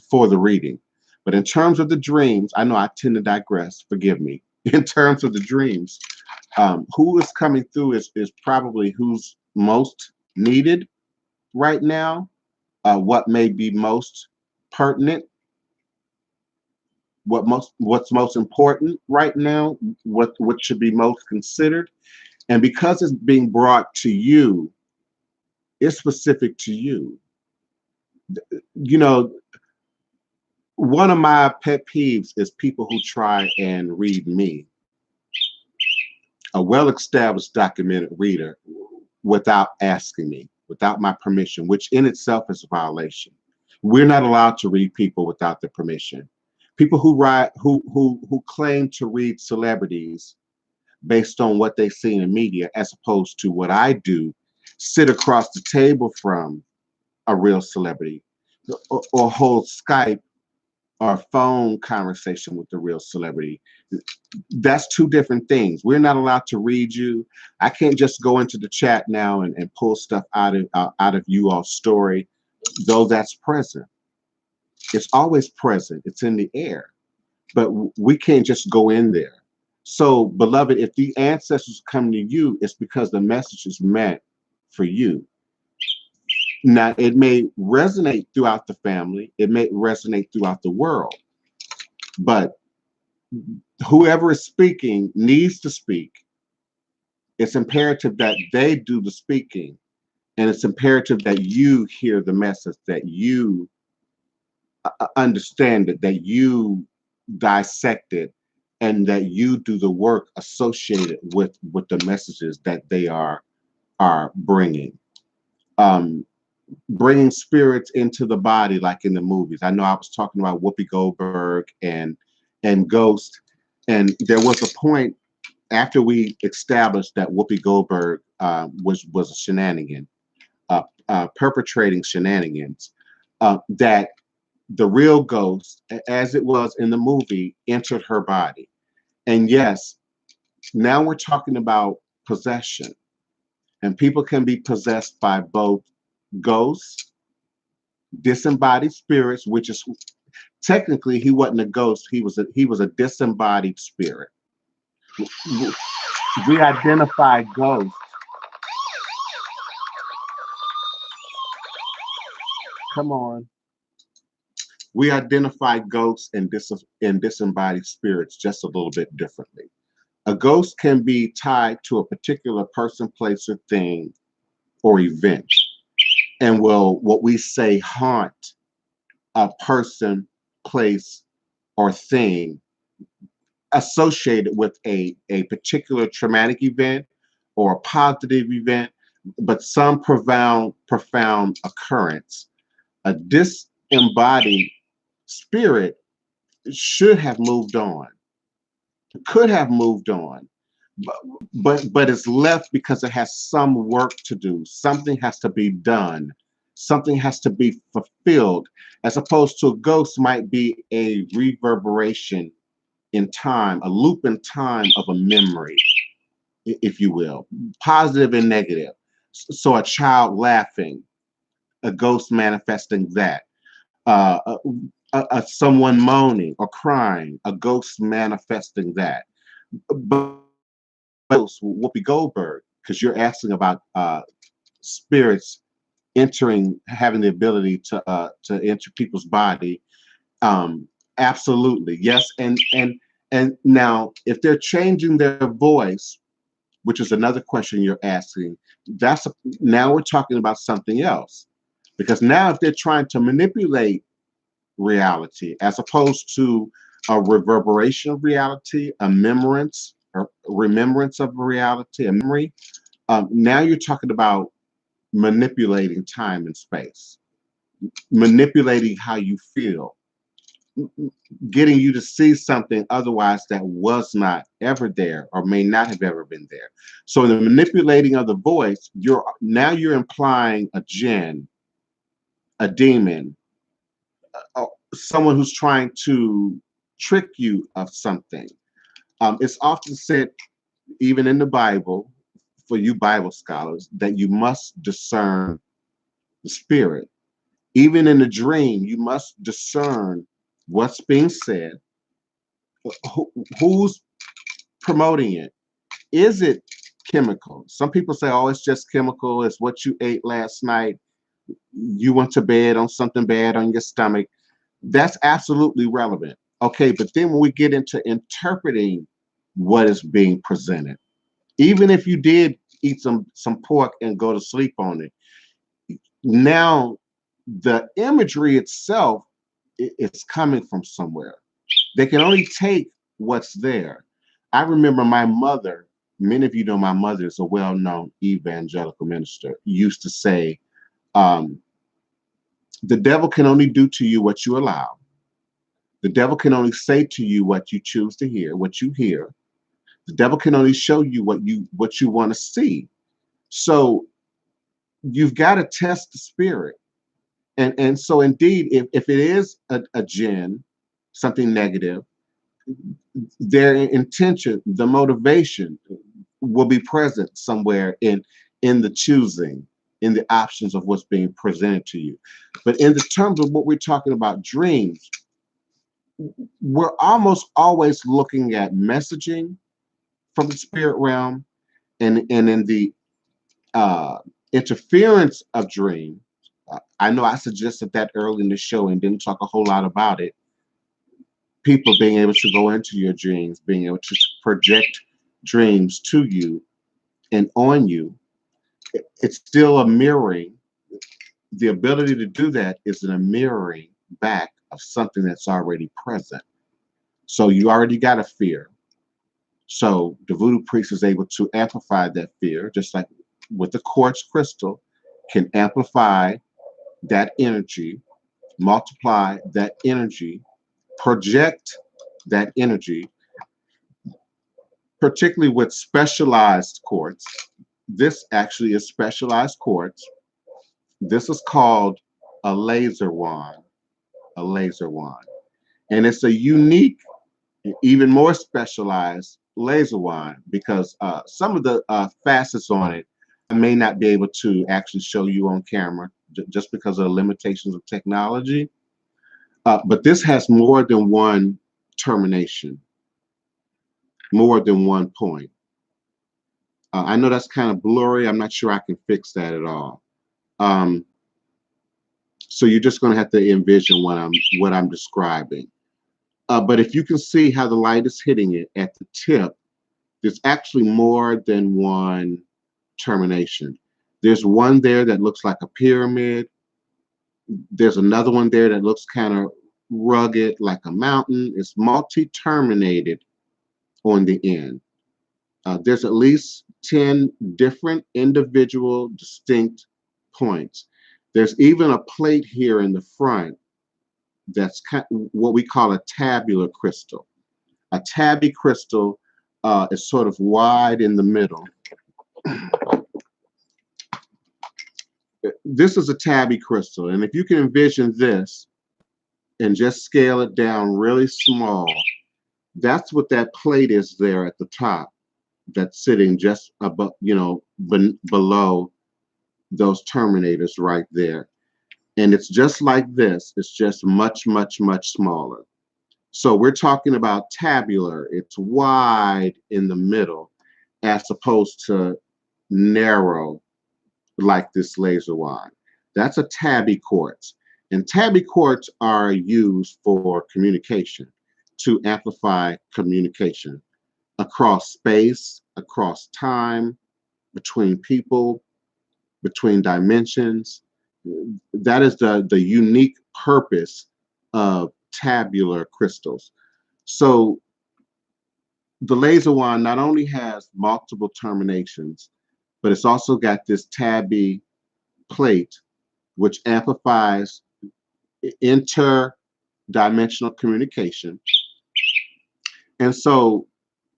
for the reading. But in terms of the dreams, I know I tend to digress, forgive me. In terms of the dreams, who is coming through is probably who's most needed right now, what may be most pertinent, what's most important right now, what should be most considered. And because it's being brought to you, it's specific to you. You know, one of my pet peeves is people who try and read me, a well-established documented reader, without asking me, without my permission, which in itself is a violation. We're not allowed to read people without their permission. People who claim to read celebrities based on what they see in the media, as opposed to what I do, sit across the table from a real celebrity, or hold Skype or phone conversation with the real celebrity. That's 2 different things. We're not allowed to read you. I can't just go into the chat now and pull stuff out of you all's story, though that's present. It's always present. It's in the air, but we can't just go in there. So, beloved, if the ancestors come to you, it's because the message is meant for you. Now, it may resonate throughout the family, it may resonate throughout the world, but whoever is speaking needs to speak. It's imperative that they do the speaking, and it's imperative that you hear the message, that you understand it, that you dissect it, and that you do the work associated with the messages that they are bringing. bringing spirits into the body, like in the movies. I know I was talking about Whoopi Goldberg and Ghost, and there was a point after we established that Whoopi Goldberg was a shenanigan, perpetrating shenanigans, that the real ghost, as it was in the movie, entered her body. And yes, now we're talking about possession, and people can be possessed by both ghosts, disembodied spirits, which is technically he wasn't a ghost, he was a disembodied spirit. We identify ghosts. Come on. We identify ghosts and disembodied spirits just a little bit differently. A ghost can be tied to a particular person, place, or thing or event, and will, what we say, haunt a person, place, or thing associated with a particular traumatic event or a positive event, but some profound occurrence. A disembodied spirit should have moved on, could have moved on, but it's left because it has some work to do. Something has to be done. Something has to be fulfilled, as opposed to a ghost might be a reverberation in time, a loop in time of a memory, if you will, positive and negative. So a child laughing, a ghost manifesting that. Uh, Someone moaning or crying, a ghost manifesting that. But Whoopi Goldberg, because you're asking about spirits entering, having the ability to enter people's body. Absolutely, yes, and now if they're changing their voice, which is another question you're asking, now we're talking about something else, because now if they're trying to manipulate reality as opposed to a reverberation of reality, a remembrance or remembrance of reality, a memory. Now you're talking about manipulating time and space, manipulating how you feel, getting you to see something otherwise that was not ever there or may not have ever been there. So in the manipulating of the voice, you're implying a jinn, a demon, someone who's trying to trick you of something. It's often said, even in the Bible, for you Bible scholars, that you must discern the spirit. Even in a dream, you must discern what's being said, who's promoting it. Is it chemical? Some people say, oh, it's just chemical. It's what you ate last night. You went to bed on something bad on your stomach. That's absolutely relevant. Okay, but then when we get into interpreting what is being presented, even if you did eat some pork and go to sleep on it, now the imagery itself is coming from somewhere. They can only take what's there. I remember my mother, many of you know my mother is a well-known evangelical minister, used to say, the devil can only do to you what you allow. The devil can only say to you what you choose to hear, what you hear. The devil can only show you what you want to see. So you've got to test the spirit. And so indeed, if it is a jinn, something negative, their intention, the motivation will be present somewhere in the choosing, in the options of what's being presented to you. But in the terms of what we're talking about dreams, we're almost always looking at messaging from the spirit realm, and in the interference of dream. I know I suggested that early in the show and didn't talk a whole lot about it. People being able to go into your dreams, being able to project dreams to you and on you, it's still a mirroring. The ability to do that is a mirroring back of something that's already present. So you already got a fear. So the voodoo priest is able to amplify that fear, just like with the quartz crystal, can amplify that energy, multiply that energy, project that energy, particularly with specialized quartz. This actually is specialized quartz. This is called a laser wand, a laser wand. And it's a unique, even more specialized laser wand because some of the facets on it I may not be able to actually show you on camera just because of the limitations of technology. But this has more than one termination, more than one point. I know that's kind of blurry. I'm not sure I can fix that at all. So you're just going to have to envision what I'm describing. But if you can see how the light is hitting it at the tip, there's actually more than one termination. There's one there that looks like a pyramid. There's another one there that looks kind of rugged, like a mountain. It's multi-terminated on the end. There's at least 10 different individual distinct points. There's even a plate here in the front that's what we call a tabular crystal. A tabby crystal is sort of wide in the middle. This is a tabby crystal, and if you can envision this and just scale it down really small, that's what that plate is there at the top, that's sitting just above, below those terminators right there. And it's just like this. It's just much, much, much smaller. So we're talking about tabular. It's wide in the middle as opposed to narrow like this laser wand. That's a tabby quartz. And tabby quartz are used for communication, to amplify communication across space, across time, between people, between dimensions. That is the unique purpose of tabular crystals. So the laser wand not only has multiple terminations, but it's also got this tabby plate, which amplifies interdimensional communication. And so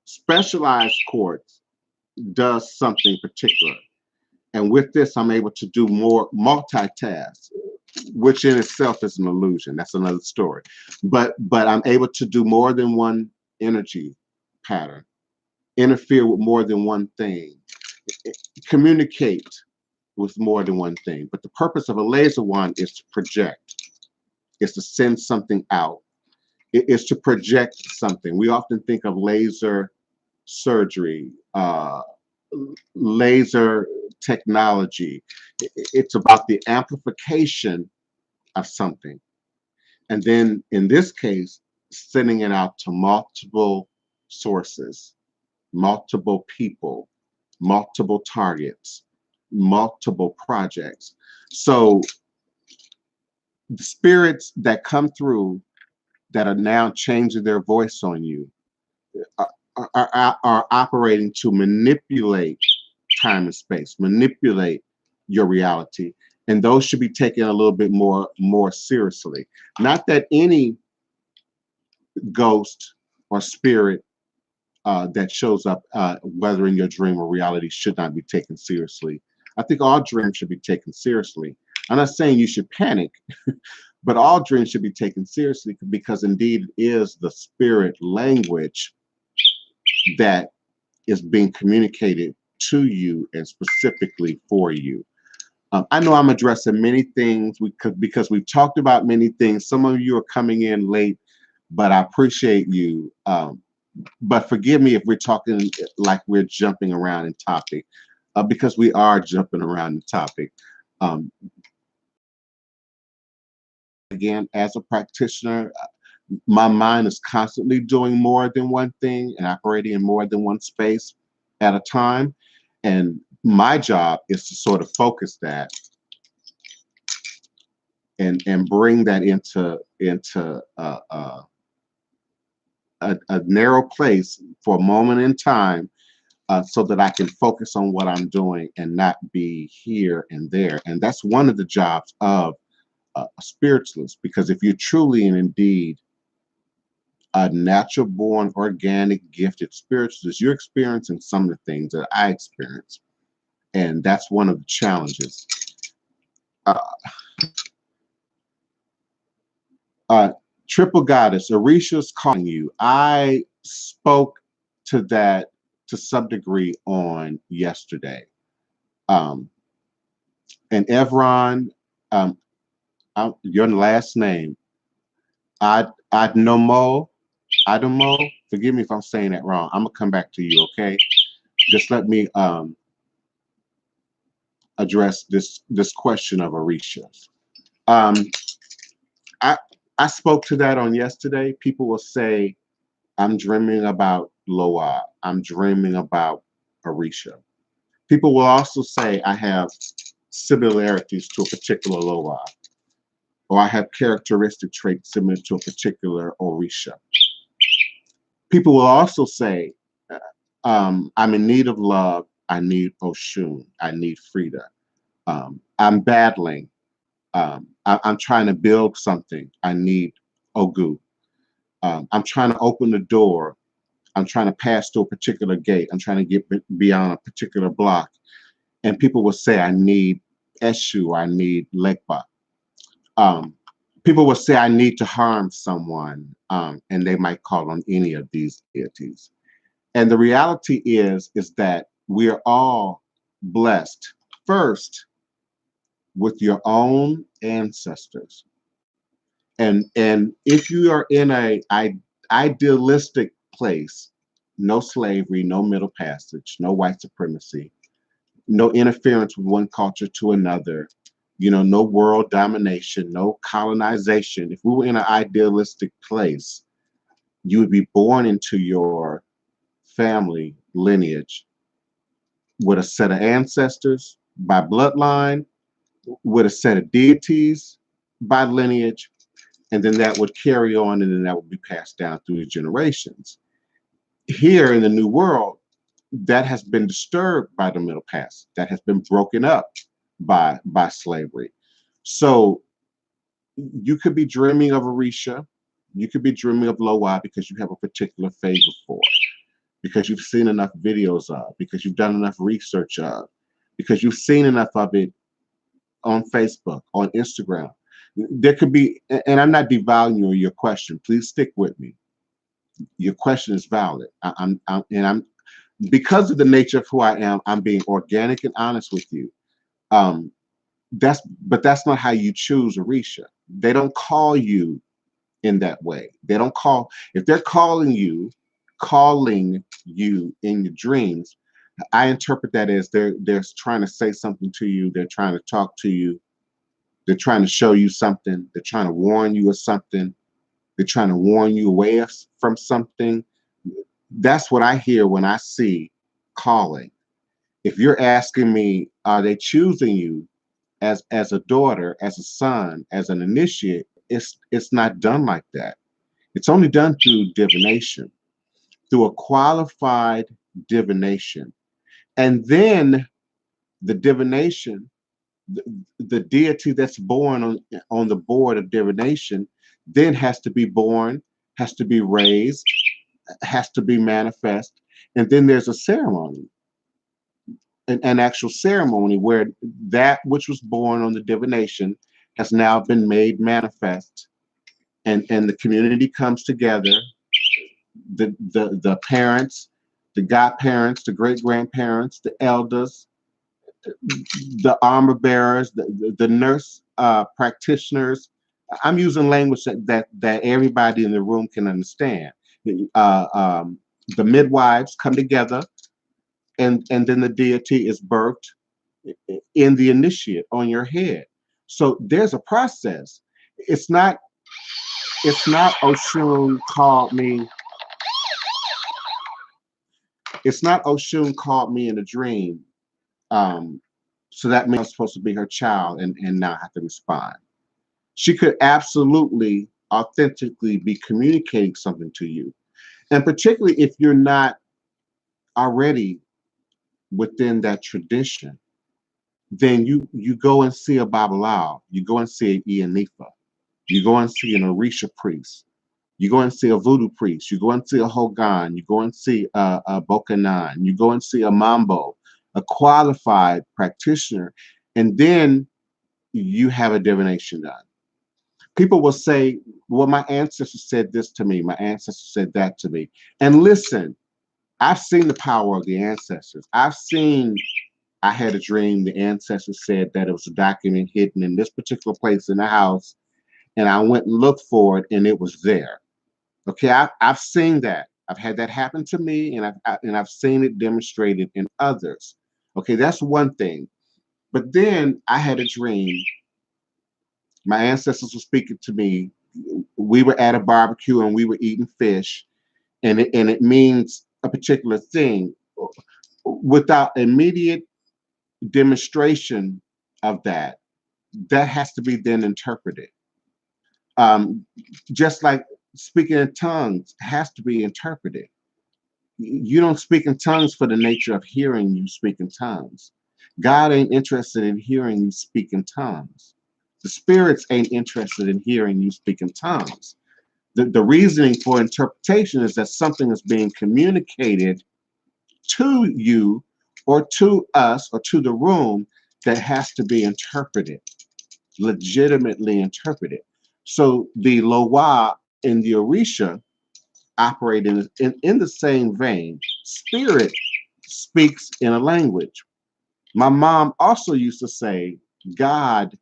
specialized quartz does something particular. And with this, I'm able to do more multitask, which in itself is an illusion. That's another story. But I'm able to do more than one energy pattern, interfere with more than one thing, communicate with more than one thing. But the purpose of a laser wand is to project. It's to send something out. It is to project something. We often think of laser surgery, laser technology. It's about the amplification of something. And then in this case, sending it out to multiple sources, multiple people, multiple targets, multiple projects. So the spirits that come through that are now changing their voice on you are operating to manipulate time and space, manipulate your reality. And those should be taken a little bit more seriously. Not that any ghost or spirit that shows up, whether in your dream or reality, should not be taken seriously. I think all dreams should be taken seriously. I'm not saying you should panic, but all dreams should be taken seriously because indeed it is the spirit language that is being communicated to you and specifically for you. I know I'm addressing many things because we've talked about many things. Some of you are coming in late, but I appreciate you. But forgive me if we're talking like we're jumping around in topic, because we are jumping around the topic. Again, as a practitioner, my mind is constantly doing more than one thing and operating in more than one space at a time. And my job is to sort of focus that and bring that into a narrow place for a moment in time, so that I can focus on what I'm doing and not be here and there. And that's one of the jobs of a spiritualist, because if you're truly and indeed a natural born, organic, gifted spiritualist, you're experiencing some of the things that I experience. And that's one of the challenges. Uh, uh, Triple Goddess, Orisha's calling you. I spoke to that to some degree on yesterday. Um, and Evron, um, your last name, Adnomo, Adamo, forgive me if I'm saying that wrong. I'm gonna come back to you, okay? Just let me address this question of Orisha's. Um, I I spoke to that on yesterday. People will say, I'm dreaming about Loa. I'm dreaming about Orisha. People will also say I have similarities to a particular Loa, or I have characteristic traits similar to a particular Orisha. People will also say, I'm in need of love. I need Oshun. I need Frida. I'm battling. I'm trying to build something. I need Ogu. I'm trying to open the door. I'm trying to pass through a particular gate. I'm trying to get beyond a particular block. And people will say, I need Eshu. I need Lekba. Um, People will say, I need to harm someone. And they might call on any of these deities. And the reality is that we are all blessed first with your own ancestors. And if you are in a idealistic place, no slavery, no middle passage, no white supremacy, no interference with one culture to another, no world domination, no colonization. If we were in an idealistic place, you would be born into your family lineage with a set of ancestors by bloodline, with a set of deities by lineage, and then that would carry on, and then that would be passed down through the generations. Here in the New World, that has been disturbed by the Middle Past. That has been broken up by slavery. So you could be dreaming of Orisha, you could be dreaming of Loa because you have a particular favor for, because you've seen enough videos of, because you've done enough research of, because you've seen enough of it on Facebook, on Instagram. There could be, and I'm not devaluing your question. Please stick with me. Your question is valid. I'm because of the nature of who I am. I'm being organic and honest with you. Um, but that's not how you choose Orisha. They don't call you in that way. They don't call if they're calling you in your dreams. I interpret that as they're trying to say something to you. They're trying to talk to you. They're trying to show you something. They're trying to warn you of something. They're trying to warn you away from something. That's what I hear when I see calling. If you're asking me, are they choosing you as a daughter, as a son, as an initiate? It's not done like that. It's only done through divination, through a qualified divination. And then the divination, the deity that's born on the board of divination then has to be born, has to be raised, has to be manifest. And then there's a ceremony, an actual ceremony where that which was born on the divination has now been made manifest. And the community comes together, the parents, the godparents, the great grandparents, the elders, the armor bearers, the nurse practitioners. I'm using language that everybody in the room can understand. The midwives come together, and then the deity is birthed in the initiate on your head. So there's a process. It's not Oshun called me. It's not Oshun called me in a dream. Um, so that means I'm supposed to be her child and now have to respond. She could absolutely authentically be communicating something to you. And particularly if you're not already within that tradition, then you go and see a Babalao, you go and see an Ianifa, you go and see an Orisha priest, you go and see a Voodoo priest, you go and see a Hogan, you go and see a Bokanan, you go and see a Mambo, a qualified practitioner, and then you have a divination done. People will say, well, my ancestor said this to me, my ancestor said that to me. And listen, I've seen the power of the ancestors. I had a dream, the ancestors said that it was a document hidden in this particular place in the house, and I went and looked for it, and it was there. Okay, I've seen that. I've had that happen to me, and I've seen it demonstrated in others. Okay, that's one thing. But then I had a dream. My ancestors were speaking to me. We were at a barbecue and we were eating fish, and it means a particular thing. Without immediate demonstration of that, that has to be then interpreted. Um, just like speaking in tongues has to be interpreted. You don't speak in tongues for the nature of hearing you speak in tongues. God ain't interested in hearing you speak in tongues. The spirits ain't interested in hearing you speak in tongues. The reasoning for interpretation is that something is being communicated to you or to us or to the room that has to be interpreted, legitimately interpreted. So the Loa and the Orisha operate in the same vein. Spirit speaks in a language. My mom also used to say, God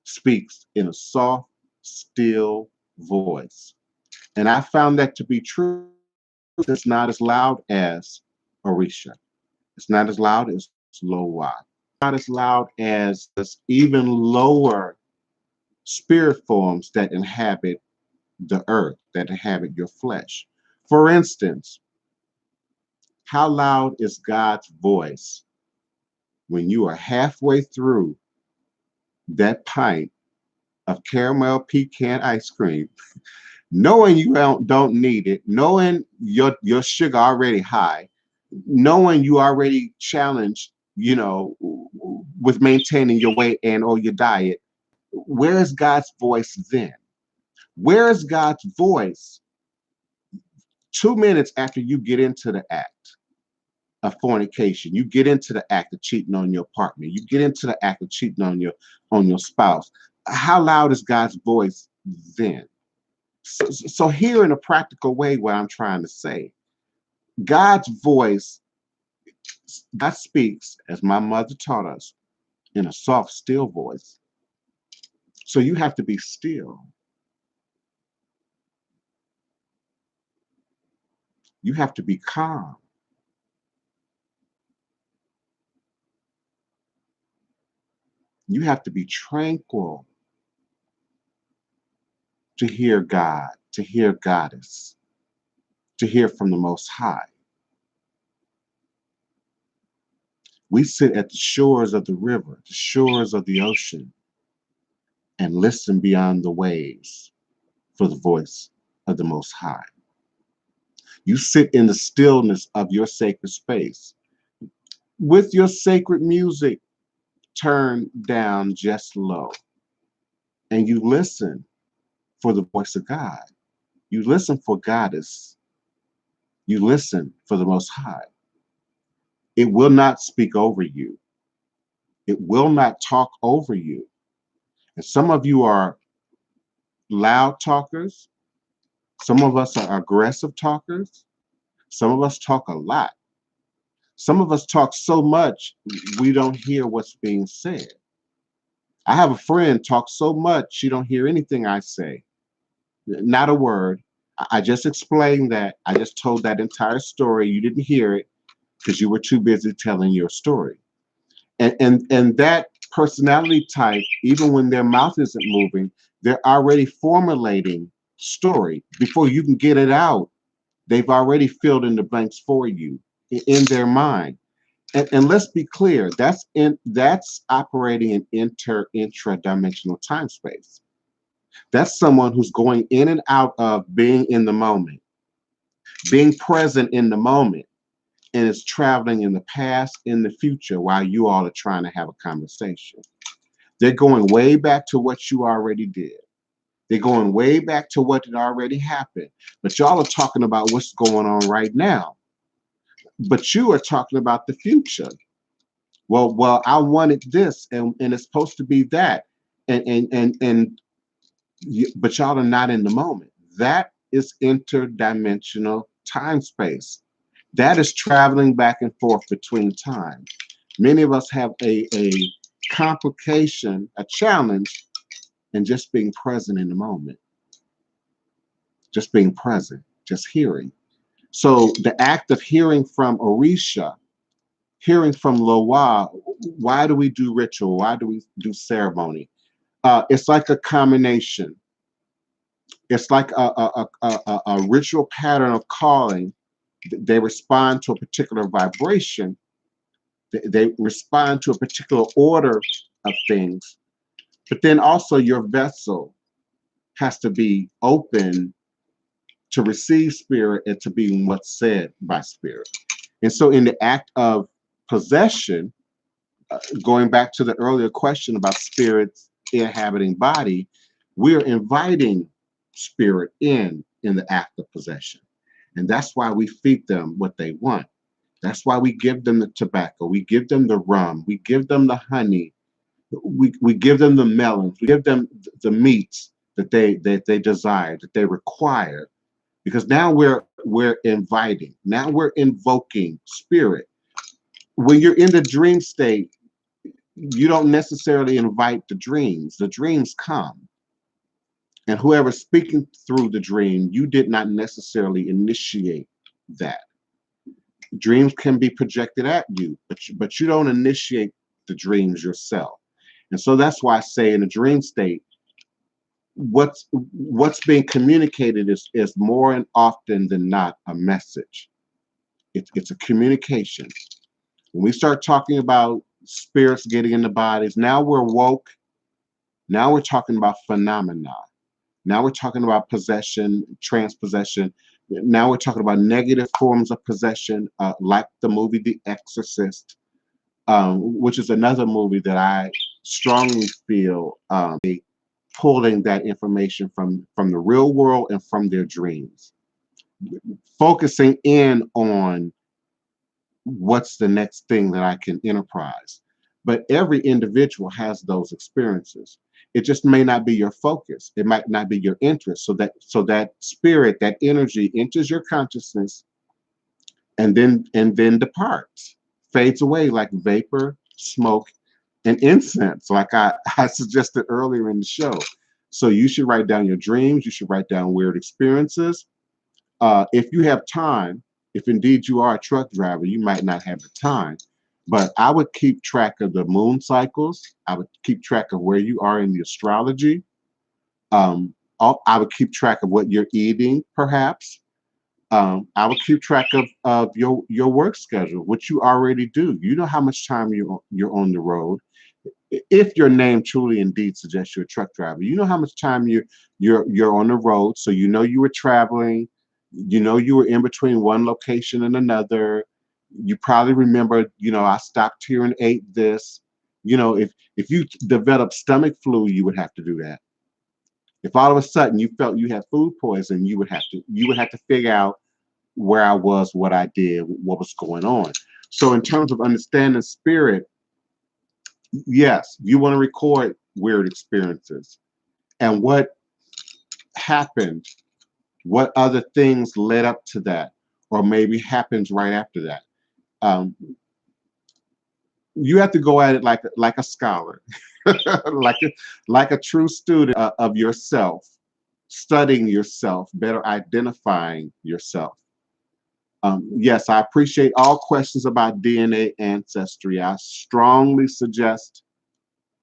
speaks in a soft, still voice. And I found that to be true. It's not as loud as Orisha. It's not as loud as Loa. Not as loud as even lower spirit forms that inhabit the earth, that inhabit your flesh. For instance, how loud is God's voice when you are halfway through that pint of caramel pecan ice cream, knowing you don't need it, knowing your sugar already high, knowing you already challenged, with maintaining your weight and or your diet? Where is God's voice then? Where is God's voice 2 minutes after you get into the act of fornication? You get into the act of cheating on your partner. You get into the act of cheating on your spouse. How loud is God's voice then? So here in a practical way, what I'm trying to say, God's voice, God speaks, as my mother taught us, in a soft, still voice. So you have to be still. You have to be calm. You have to be tranquil to hear God, to hear Goddess, to hear from the Most High. We sit at the shores of the river, the shores of the ocean, and listen beyond the waves for the voice of the Most High. You sit in the stillness of your sacred space with your sacred music turned down just low, and you listen for the voice of God. You listen for Goddess. You listen for the Most High. It will not speak over you. It will not talk over you. And some of you are loud talkers. Some of us are aggressive talkers. Some of us talk a lot. Some of us talk so much we don't hear what's being said. I have a friend talk so much she don't hear anything I say. Not a word. I just explained that. I just told that entire story. You didn't hear it because you were too busy telling your story. And that personality type, even when their mouth isn't moving, they're already formulating story. Before you can get it out, they've already filled in the blanks for you in their mind. And let's be clear, that's operating in intra-dimensional time space. That's someone who's going in and out of being in the moment, being present in the moment, and it's traveling in the past, in the future, while you all are trying to have a conversation. They're going way back to what you already did. They're going way back to what had already happened. But y'all are talking about what's going on right now. But you are talking about the future. Well, I wanted this, and it's supposed to be that, and but y'all are not in the moment. That is interdimensional time space. That is traveling back and forth between time. Many of us have a complication, a challenge in just being present in the moment, just being present, just hearing. So the act of hearing from Orisha, hearing from Loa, why do we do ritual? Why do we do ceremony? It's like a combination. It's like a ritual pattern of calling. They respond to a particular vibration. They respond to a particular order of things. But then also your vessel has to be open to receive spirit and to be what's said by spirit. And so in the act of possession, going back to the earlier question about spirits inhabiting body, we're inviting spirit in the act of possession. And that's why we feed them what they want. That's why we give them the tobacco, we give them the rum, we give them the honey, we give them the melons, we give them the meats that they desire, that they require. Because now we're inviting, now we're invoking spirit. When you're in the dream state, you don't necessarily invite the dreams come. And whoever's speaking through the dream, you did not necessarily initiate that. Dreams can be projected at you, but you don't initiate the dreams yourself. And so that's why I say in a dream state, what's being communicated is more and often than not a message. It's a communication. When we start talking about spirits getting into bodies, now we're woke. Now we're talking about phenomena. Now we're talking about possession, transpossession. Now we're talking about negative forms of possession, like the movie The Exorcist, which is another movie that I strongly feel pulling that information from the real world and from their dreams, focusing in on what's the next thing that I can enterprise. But every individual has those experiences. It just may not be your focus. It might not be your interest. So that spirit, that energy enters your consciousness and then departs, fades away like vapor, smoke, and incense, like I suggested earlier in the show. So you should write down your dreams. You should write down weird experiences. If you have time, if indeed you are a truck driver, you might not have the time, but I would keep track of the moon cycles. I would keep track of where you are in the astrology. I would keep track of what you're eating, perhaps. I would keep track of your work schedule, which you already do. You know how much time you're on the road. If your name truly indeed suggests you're a truck driver, you know how much time you're on the road. So you know you were traveling. You know you were in between one location and another. You probably remember, I stopped here and ate this. If you develop stomach flu, you would have to do that. If all of a sudden you felt you had food poison, you would have to figure out where I was, what I did, what was going on. So in terms of understanding spirit, yes, you want to record weird experiences and what happened, what other things led up to that, or maybe happens right after that. Um, you have to go at it like a scholar, like a true student of yourself, studying yourself, better identifying yourself. Yes, I appreciate all questions about DNA ancestry. I strongly suggest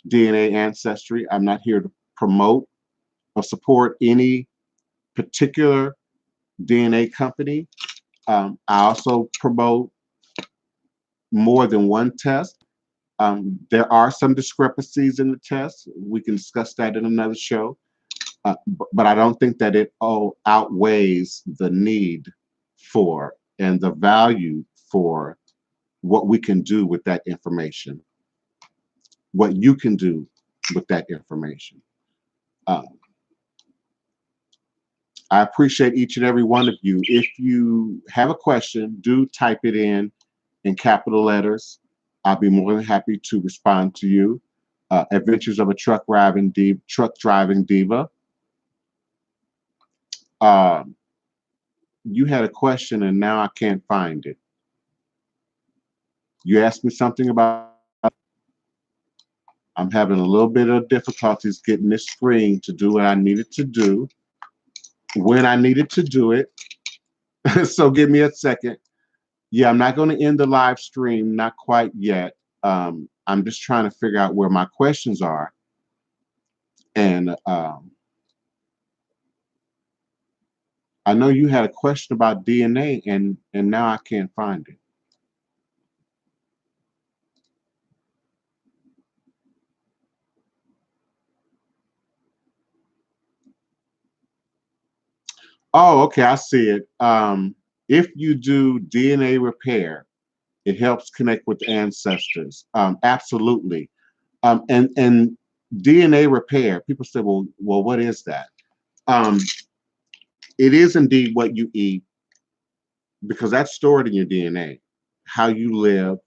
DNA ancestry. I'm not here to promote or support any particular DNA company. I also promote more than one test. There are some discrepancies in the test. We can discuss that in another show. But I don't think that it all outweighs the need for and the value for what we can do with that information, what you can do with that information. Um, I appreciate each and every one of you. If you have a question, do type it in capital letters. I'll be more than happy to respond to you. Adventures of a Truck Driving Diva. You had a question and now I can't find it. You asked me something about. I'm having a little bit of difficulties getting this screen to do what I needed to do when I needed to do it. So give me a second. Yeah, I'm not going to end the live stream, not quite yet. I'm just trying to figure out where my questions are. And I know you had a question about DNA, and now I can't find it. Oh, okay, I see it. If you do DNA repair, it helps connect with ancestors. Absolutely. And DNA repair, people say, well, what is that? It is indeed what you eat, because that's stored in your DNA. How you live,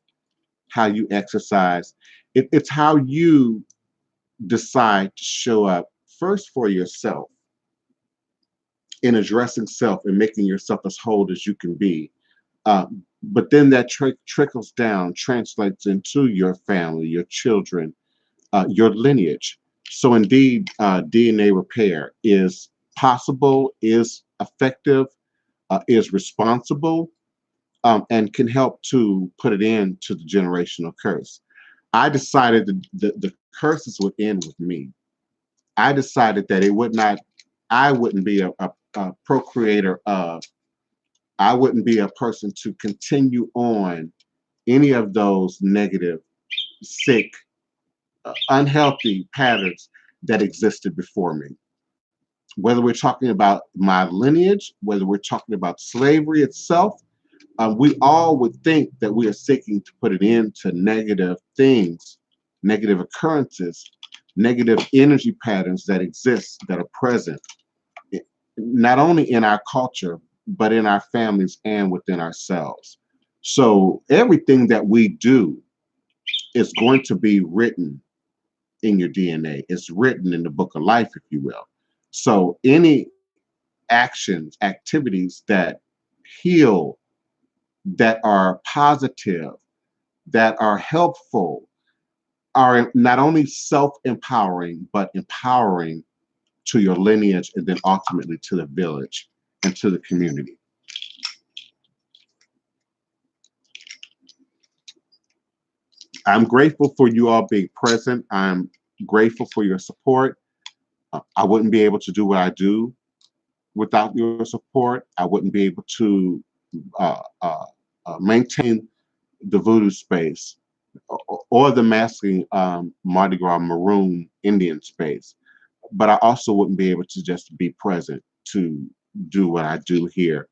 how you exercise. It's how you decide to show up first for yourself in addressing self and making yourself as whole as you can be. But then that trickles down, translates into your family, your children, your lineage. So indeed, DNA repair is possible, is effective, is responsible, and can help to put it into the generational curse. I decided that the curses would end with me. I decided that it would not, I wouldn't be a procreator of, I wouldn't be a person to continue on any of those negative, sick, unhealthy patterns that existed before me. Whether we're talking about my lineage, whether we're talking about slavery itself, we all would think that we are seeking to put an end to negative things, negative occurrences, negative energy patterns that exist, that are present, not only in our culture, but in our families and within ourselves. So everything that we do is going to be written in your DNA. It's written in the book of life, if you will. So any actions, activities that heal, that are positive, that are helpful, are not only self-empowering, but empowering to your lineage and then ultimately to the village and to the community. I'm grateful for you all being present. I'm grateful for your support. I wouldn't be able to do what I do without your support. I wouldn't be able to maintain the voodoo space or the masking Mardi Gras maroon Indian space. But I also wouldn't be able to just be present to do what I do here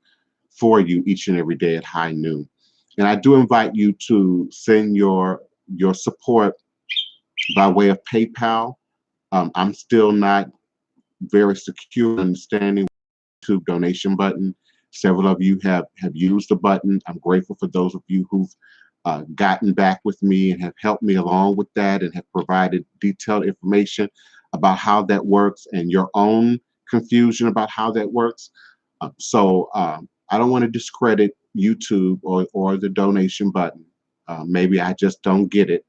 for you each and every day at high noon. And I do invite you to send your support by way of PayPal. I'm still not very secure in understanding the YouTube donation button. Several of you have used the button. I'm grateful for those of you who've gotten back with me and have helped me along with that and have provided detailed information about how that works and your own confusion about how that works. So I don't want to discredit YouTube or the donation button. Maybe I just don't get it.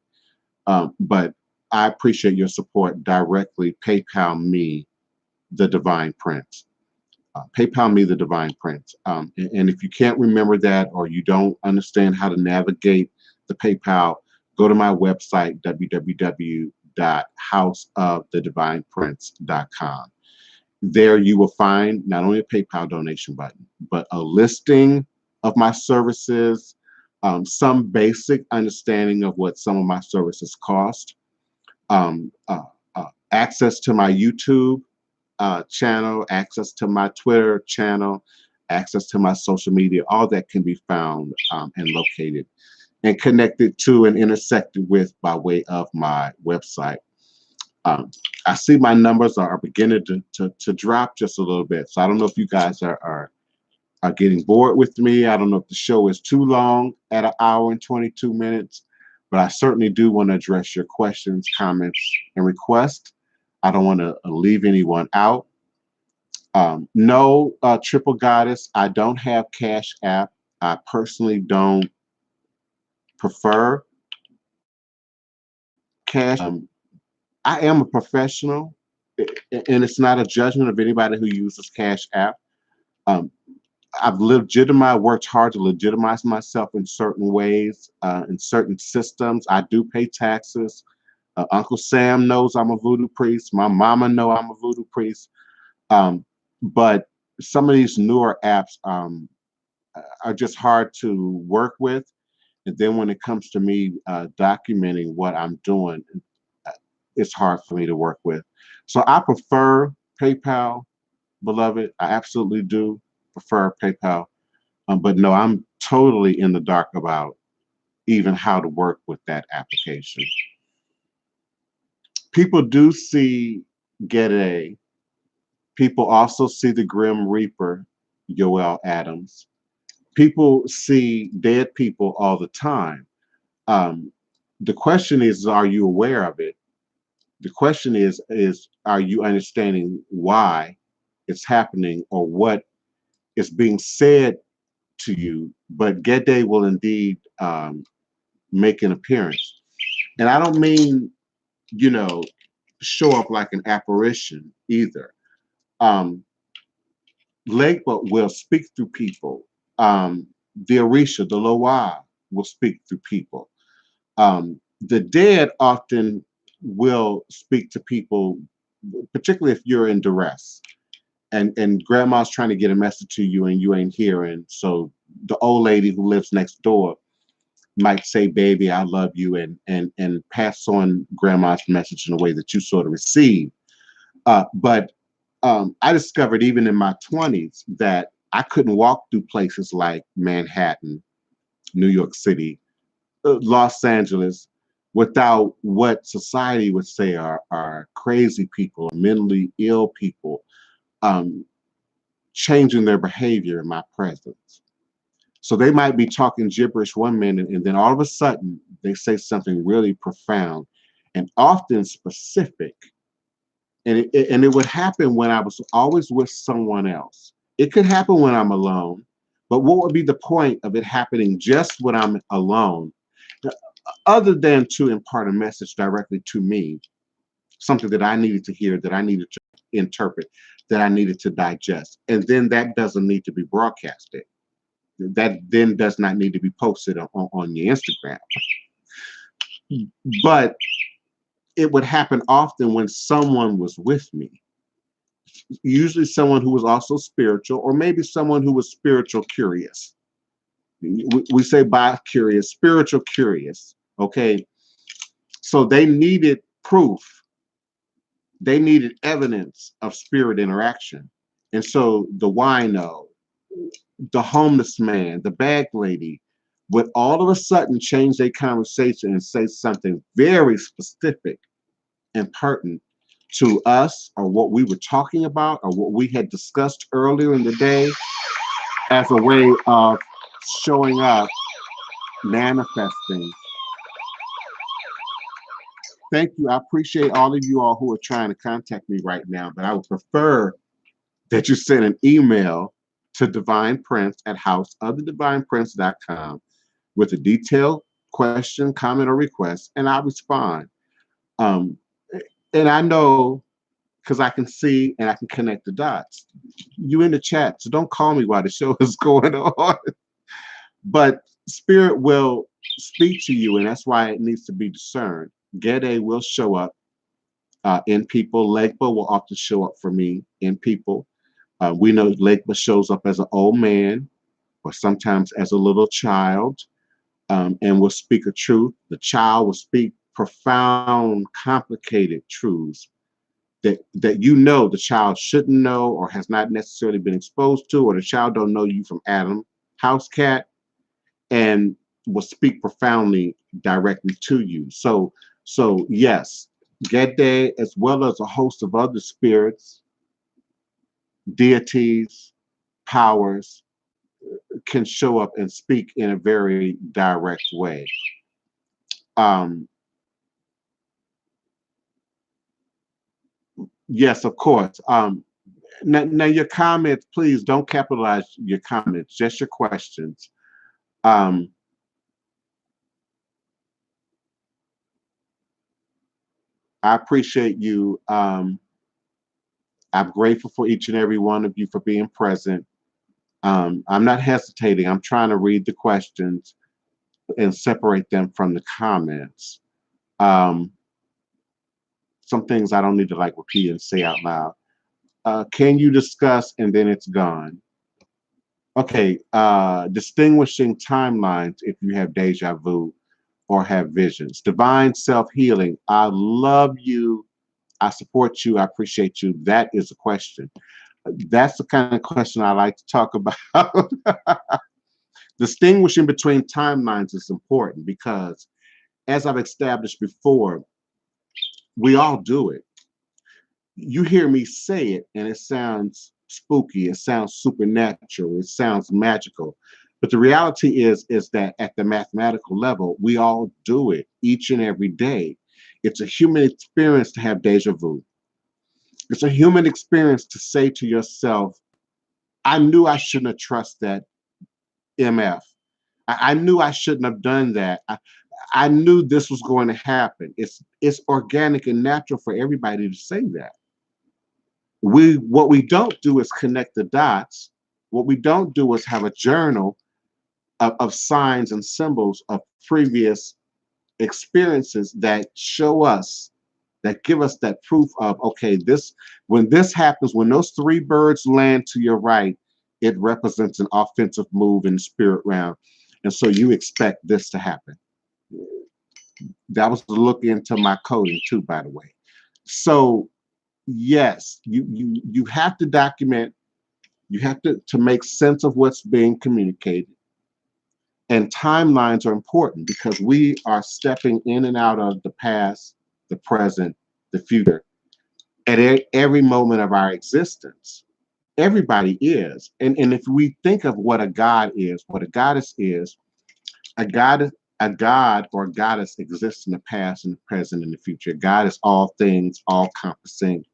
But I appreciate your support. Directly PayPal me, the DivinePrince. PayPal me, the DivinePrince. And if you can't remember that or you don't understand how to navigate the PayPal, go to my website, www.houseofthedivineprince.com. There you will find not only a PayPal donation button, but a listing of my services, some basic understanding of what some of my services cost, access to my YouTube channel, access to my Twitter channel, access to my social media, all that can be found and located and connected to and intersected with by way of my website. I see my numbers are beginning to drop just a little bit. So I don't know if you guys are getting bored with me. I don't know if the show is too long at 1 hour and 22 minutes, but I certainly do want to address your questions, comments, and requests. I don't want to leave anyone out. No, Triple Goddess, I don't have Cash App. I personally don't prefer cash. I am a professional, and it's not a judgment of anybody who uses Cash App. Um, I've worked hard to legitimize myself in certain ways, in certain systems. I do pay taxes. Uncle Sam knows I'm a voodoo priest. My mama know I'm a voodoo priest. But some of these newer apps are just hard to work with. And then when it comes to me documenting what I'm doing, uh, it's hard for me to work with. So I prefer PayPal, beloved. I absolutely do prefer PayPal. But no, I'm totally in the dark about even how to work with that application. People do see Get A. People also see the Grim Reaper, Yoel Adams. People see dead people all the time. Um, the question is, are you aware of it? The question is, are you understanding why it's happening or what is being said to you? But Gede will indeed make an appearance. And I don't mean, you know, show up like an apparition either. Um, Legba will speak through people. The Orisha, the Loa will speak through people. The dead often will speak to people, particularly if you're in duress and grandma's trying to get a message to you and you ain't hearing. So the old lady who lives next door might say, baby, I love you, and pass on grandma's message in a way that you sort of receive. But I discovered even in my 20s that I couldn't walk through places like Manhattan, New York City, Los Angeles, without what society would say are crazy people, mentally ill people, um, changing their behavior in my presence. So they might be talking gibberish 1 minute, and then all of a sudden they say something really profound and often specific. And it would happen when I was always with someone else. It could happen when I'm alone, but what would be the point of it happening just when I'm alone, other than to impart a message directly to me, something that I needed to hear, that I needed to interpret, that I needed to digest. And then that doesn't need to be broadcasted. That then does not need to be posted on your Instagram. But it would happen often when someone was with me, usually someone who was also spiritual, or maybe someone who was spiritual curious. We say bi curious, spiritual curious. Okay. So they needed proof, they needed evidence of spirit interaction. And so the wino, the homeless man, the bag lady would all of a sudden change their conversation and say something very specific and pertinent to us or what we were talking about or what we had discussed earlier in the day, as a way of showing up, manifesting. Thank you. I appreciate all of you all who are trying to contact me right now, but I would prefer that you send an email to DivinePrince at houseofthedivineprince.com with a detailed question, comment, or request, and I'll respond. Um, and I know, because I can see and I can connect the dots. You in the chat, so don't call me while the show is going on. But spirit will speak to you, and that's why it needs to be discerned. Gede will show up in people. Legba will often show up for me in people. We know Legba shows up as an old man or sometimes as a little child, and will speak a truth. The child will speak profound, complicated truths that you know the child shouldn't know or has not necessarily been exposed to, or the child don't know you from Adam, house cat, and will speak profoundly directly to you. So yes, Gede, as well as a host of other spirits, deities, powers, can show up and speak in a very direct way. Um, yes, of course. Now your comments, please don't capitalize your comments, just your questions. Um, I appreciate you. I'm grateful for each and every one of you for being present. I'm not hesitating. I'm trying to read the questions and separate them from the comments. Um, some things I don't need to like repeat and say out loud. Can you discuss, and then it's gone. Okay, distinguishing timelines if you have deja vu or have visions. Divine self-healing. I love you. I support you. I appreciate you. That is a question. That's the kind of question I like to talk about. Distinguishing between timelines is important because, as I've established before, we all do it. You hear me say it, and it sounds spooky. It sounds supernatural. It sounds magical. But the reality is that at the mathematical level, we all do it each and every day. It's a human experience to have deja vu. It's a human experience to say to yourself, I knew I shouldn't have trusted that MF. I knew I shouldn't have done that. I knew this was going to happen. It's organic and natural for everybody to say that. What we don't do is connect the dots. What we don't do is have a journal of signs and symbols of previous experiences that show us, that give us that proof of, okay, this, when this happens, when those three birds land to your right, it represents an offensive move in the spirit realm. And so you expect this to happen. That was a look into my coding too, by the way. So yes, you have to document, you have to make sense of what's being communicated. And timelines are important because we are stepping in and out of the past, the present, the future at every moment of our existence. Everybody is. And if we think of what a god is, what a goddess is, a god, a god or a goddess exists in the past and the present and the future. God is all things, all encompassing.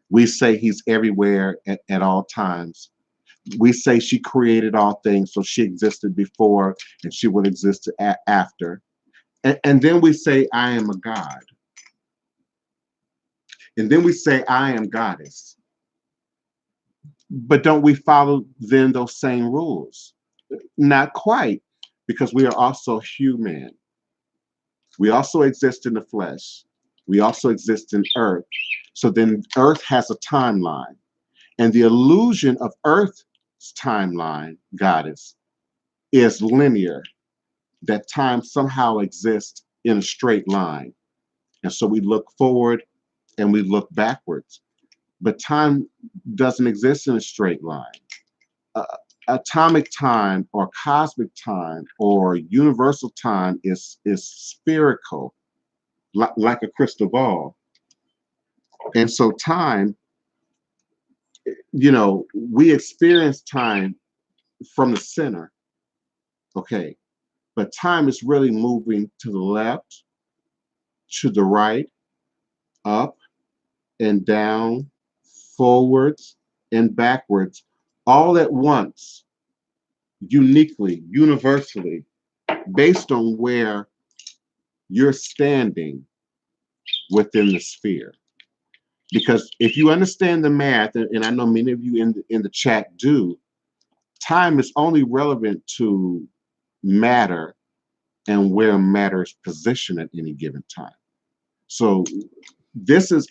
We say he's everywhere at all times. We say she created all things, so she existed before and she will exist after. And then we say, I am a god. And then we say, I am goddess. But don't we follow then those same rules? Not quite, because we are also human. We also exist in the flesh. We also exist in earth. So then earth has a timeline. And the illusion of earth's timeline, goddess, is linear, that time somehow exists in a straight line. And so we look forward and we look backwards. But time doesn't exist in a straight line. Atomic time or cosmic time or universal time is spherical, like a crystal ball. And so time, we experience time from the center, okay? But time is really moving to the left, to the right, up and down, forwards and backwards, all at once, uniquely, universally, based on where you're standing within the sphere. Because if you understand the math, and I know many of you in the chat do, time is only relevant to matter and where matter is positioned at any given time. So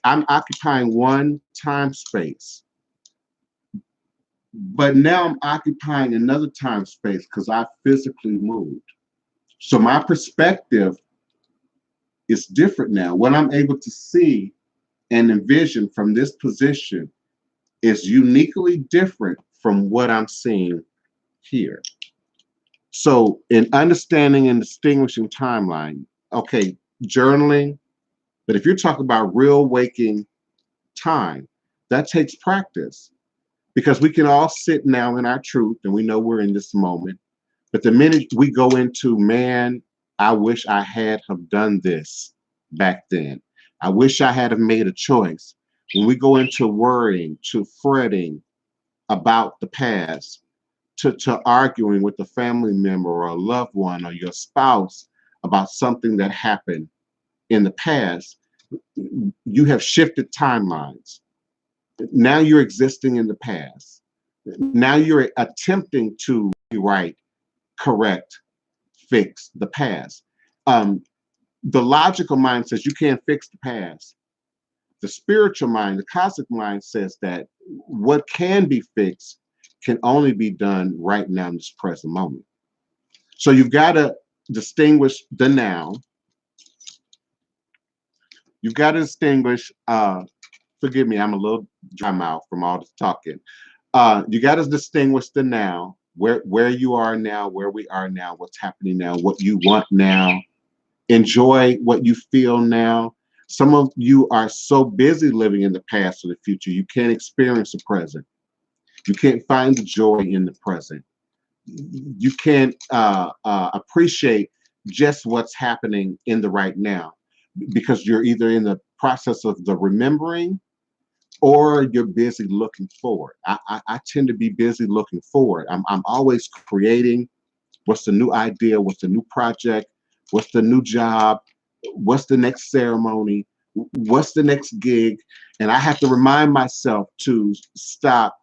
I'm occupying one time space, but now I'm occupying another time space because I physically moved. So my perspective is different now. What I'm able to see and envision from this position is uniquely different from what I'm seeing here. So in understanding and distinguishing timeline, okay, journaling, but if you're talking about real waking time, that takes practice because we can all sit now in our truth and we know we're in this moment. But the minute we go into, man, I wish I had have done this back then. I wish I had have made a choice. When we go into worrying, to fretting about the past, to arguing with a family member or a loved one or your spouse about something that happened in the past, you have shifted timelines. Now you're existing in the past. Now you're attempting to rewrite, correct, fix the past. The logical mind says you can't fix the past. The spiritual mind, the cosmic mind says that what can be fixed can only be done right now in this present moment. So you've got to distinguish the now. You've got to distinguish, forgive me, I'm a little dry mouth from all the talking. You got to distinguish the now, where you are now, where we are now, what's happening now, what you want now. Enjoy what you feel now. Some of you are so busy living in the past or the future, you can't experience the present. You can't find the joy in the present. You can't appreciate just what's happening in the right now because you're either in the process of the remembering or you're busy looking forward. I tend to be busy looking forward. I'm always creating. What's the new idea? What's the new project? What's the new job? What's the next ceremony? What's the next gig? And I have to remind myself to stop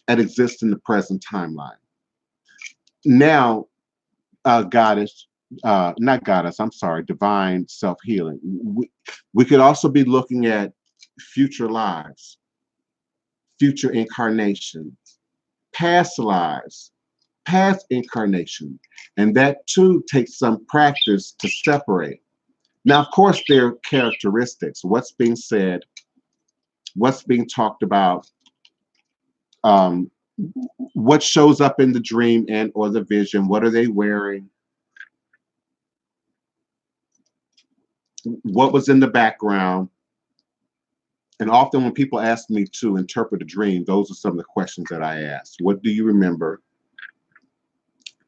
and exist in the present timeline. Now, goddess, not goddess, I'm sorry, divine self-healing. We could also be looking at future lives, future incarnations, past lives, past incarnation. And that too takes some practice to separate. Now, of course, there are characteristics. What's being said, what's being talked about, what shows up in the dream and or the vision, what are they wearing, what was in the background. And often when people ask me to interpret a dream, those are some of the questions that I ask. What do you remember?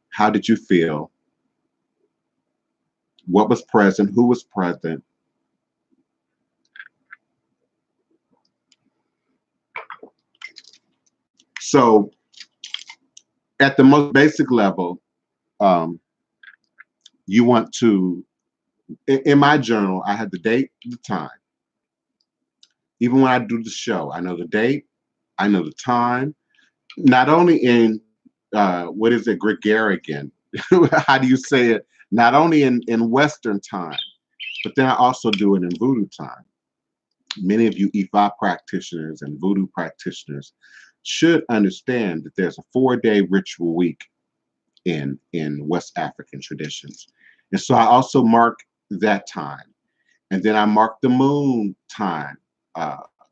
How did you feel? What was present? Who was present? So at the most basic level, you want to, in my journal, I had the date, the time. Even when I do the show, I know the date, I know the time, not only in, what is it, Gregorian, how do you say it? Not only in Western time, but then I also do it in Voodoo time. Many of you Ifa practitioners and Voodoo practitioners should understand that there's a 4-day ritual week in West African traditions. And so I also mark that time. And then I mark the moon time.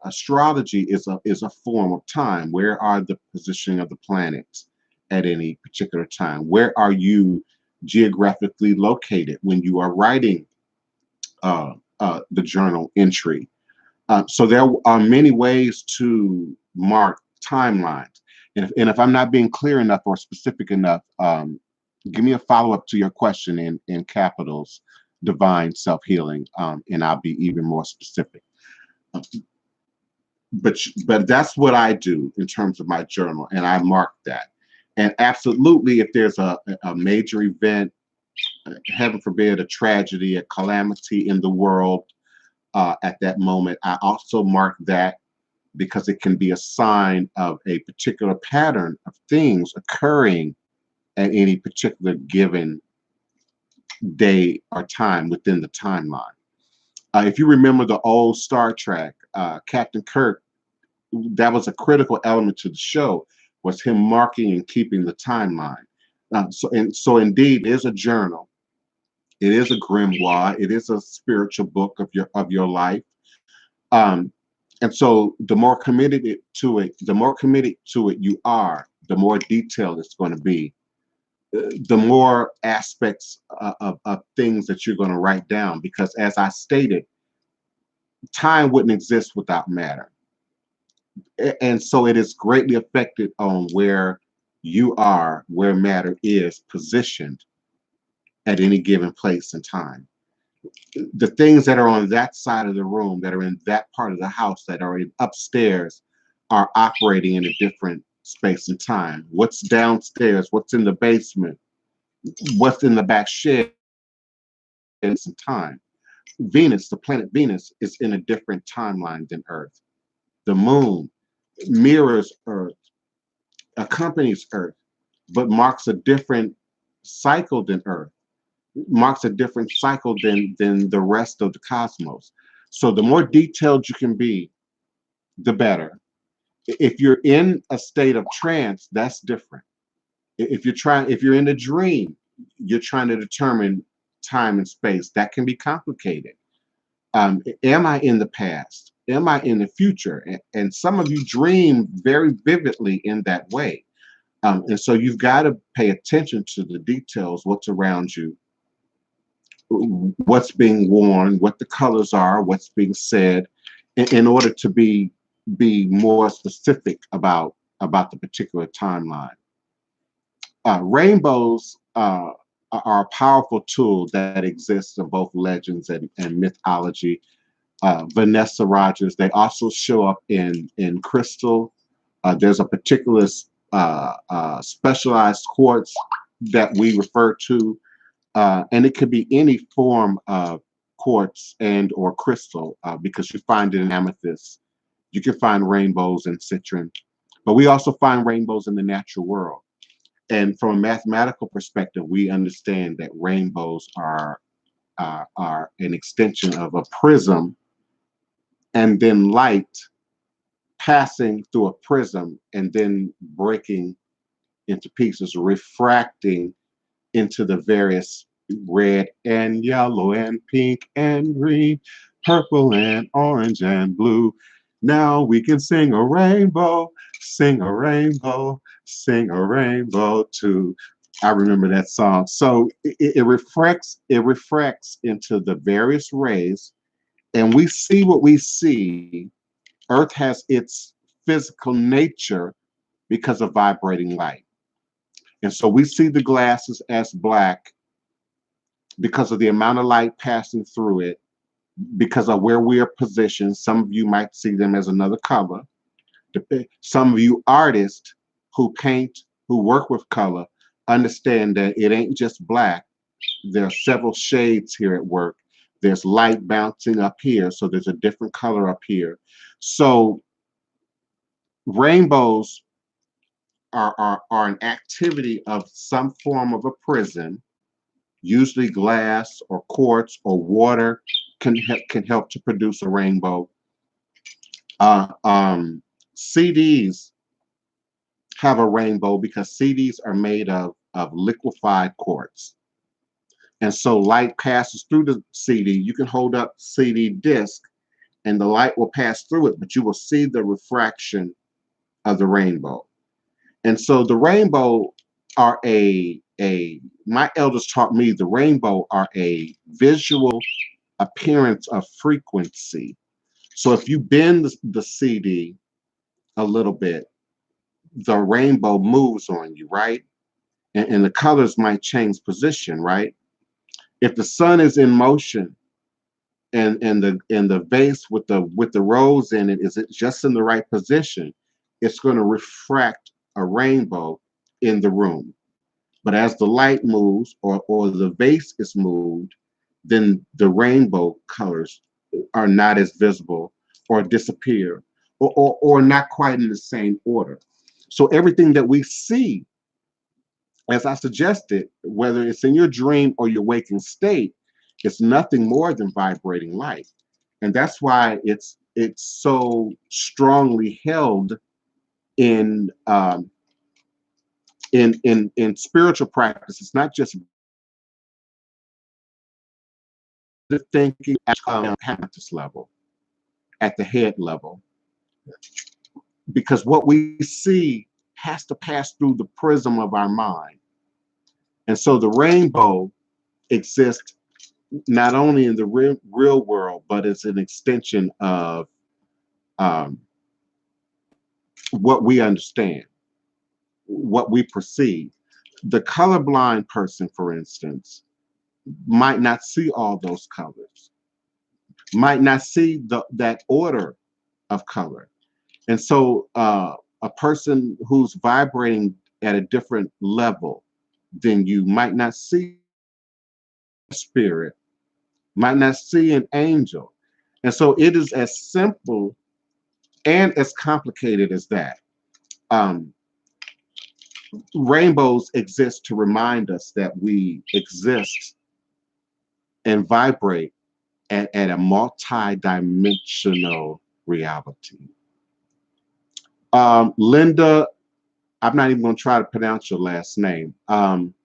Astrology is a form of time. Where are the positioning of the planets at any particular time? Where are you geographically located when you are writing the journal entry? So there are many ways to mark timelines. And if I'm not being clear enough or specific enough, give me a follow-up to your question in capitals, divine self-healing, and I'll be even more specific. But that's what I do in terms of my journal, and I mark that. And absolutely, if there's a major event, heaven forbid, a tragedy, a calamity in the world at that moment, I also mark that because it can be a sign of a particular pattern of things occurring at any particular given day or time within the timeline. If you remember the old Star Trek, Captain Kirk, that was a critical element to the show, was him marking and keeping the timeline. So indeed, it is a journal. It is a grimoire. It is a spiritual book of your life. Um, and so the more committed to it you are, the more detailed it's going to be. The more aspects of things that you're going to write down, because as I stated, time wouldn't exist without matter. And so it is greatly affected on where you are, where matter is positioned at any given place and time. The things that are on that side of the room, that are in that part of the house, that are upstairs, are operating in a different space and time. What's downstairs, what's in the basement, what's in the back shed, and time. Venus, the planet Venus, is in a different timeline than Earth. The moon mirrors Earth, accompanies Earth, but marks a different cycle than Earth, marks a different cycle than the rest of the cosmos. So the more detailed you can be, the better. If you're in a state of trance, that's different. If you're in a dream, you're trying to determine time and space. That can be complicated. Am I in the past? Am I in the future? And some of you dream very vividly in that way. And so you've got to pay attention to the details, what's around you, what's being worn, what the colors are, what's being said, in order to be more specific about the particular timeline. Rainbows are a powerful tool that exists in both legends and mythology. Vanessa Rogers, they also show up in crystal. There's a particular specialized quartz that we refer to, and it could be any form of quartz and or crystal, because you find it in amethyst. You can find rainbows in citron, but we also find rainbows in the natural world. And from a mathematical perspective, we understand that rainbows are an extension of a prism, and then light passing through a prism and then breaking into pieces, refracting into the various red and yellow and pink and green, purple and orange and blue. Now we can sing a rainbow, sing a rainbow, sing a rainbow too. I remember that song. So it refracts into the various rays, and we see what we see. Earth has its physical nature because of vibrating light. And so we see the glasses as black because of the amount of light passing through it, because of where we are positioned. Some of you might see them as another color. Some of you artists who paint, who work with color, understand that it ain't just black. There are several shades here at work. There's light bouncing up here, so there's a different color up here. So rainbows are an activity of some form of a prism, usually glass or quartz or water can help to produce a rainbow. CDs have a rainbow because CDs are made of liquefied quartz. And so light passes through the CD. You can hold up CD disc and the light will pass through it, but you will see the refraction of the rainbow. And so the rainbow are my elders taught me the rainbow are a visual appearance of frequency. So if you bend the CD a little bit, the rainbow moves on you, right? And the colors might change position, right? If the sun is in motion and the vase with the rose in it is just in the right position, it's going to refract a rainbow in the room. But as the light moves or the vase is moved, then the rainbow colors are not as visible or disappear or not quite in the same order. So everything that we see, as I suggested, whether it's in your dream or your waking state, it's nothing more than vibrating light. And that's why it's so strongly held in in spiritual practice. It's not just the thinking at this level. at the head level, because what we see has to pass through the prism of our mind. And so the rainbow exists not only in the real world, but it's an extension of um, what we understand, what we perceive. The colorblind person, for instance, might not see all those colors, might not see that order of color. And so a person who's vibrating at a different level than you might not see a spirit, might not see an angel. And so it is as simple and as complicated as that. Um, Rainbows exist to remind us that we exist and vibrate at a multi-dimensional reality. Linda, I'm not even going to try to pronounce your last name. I'm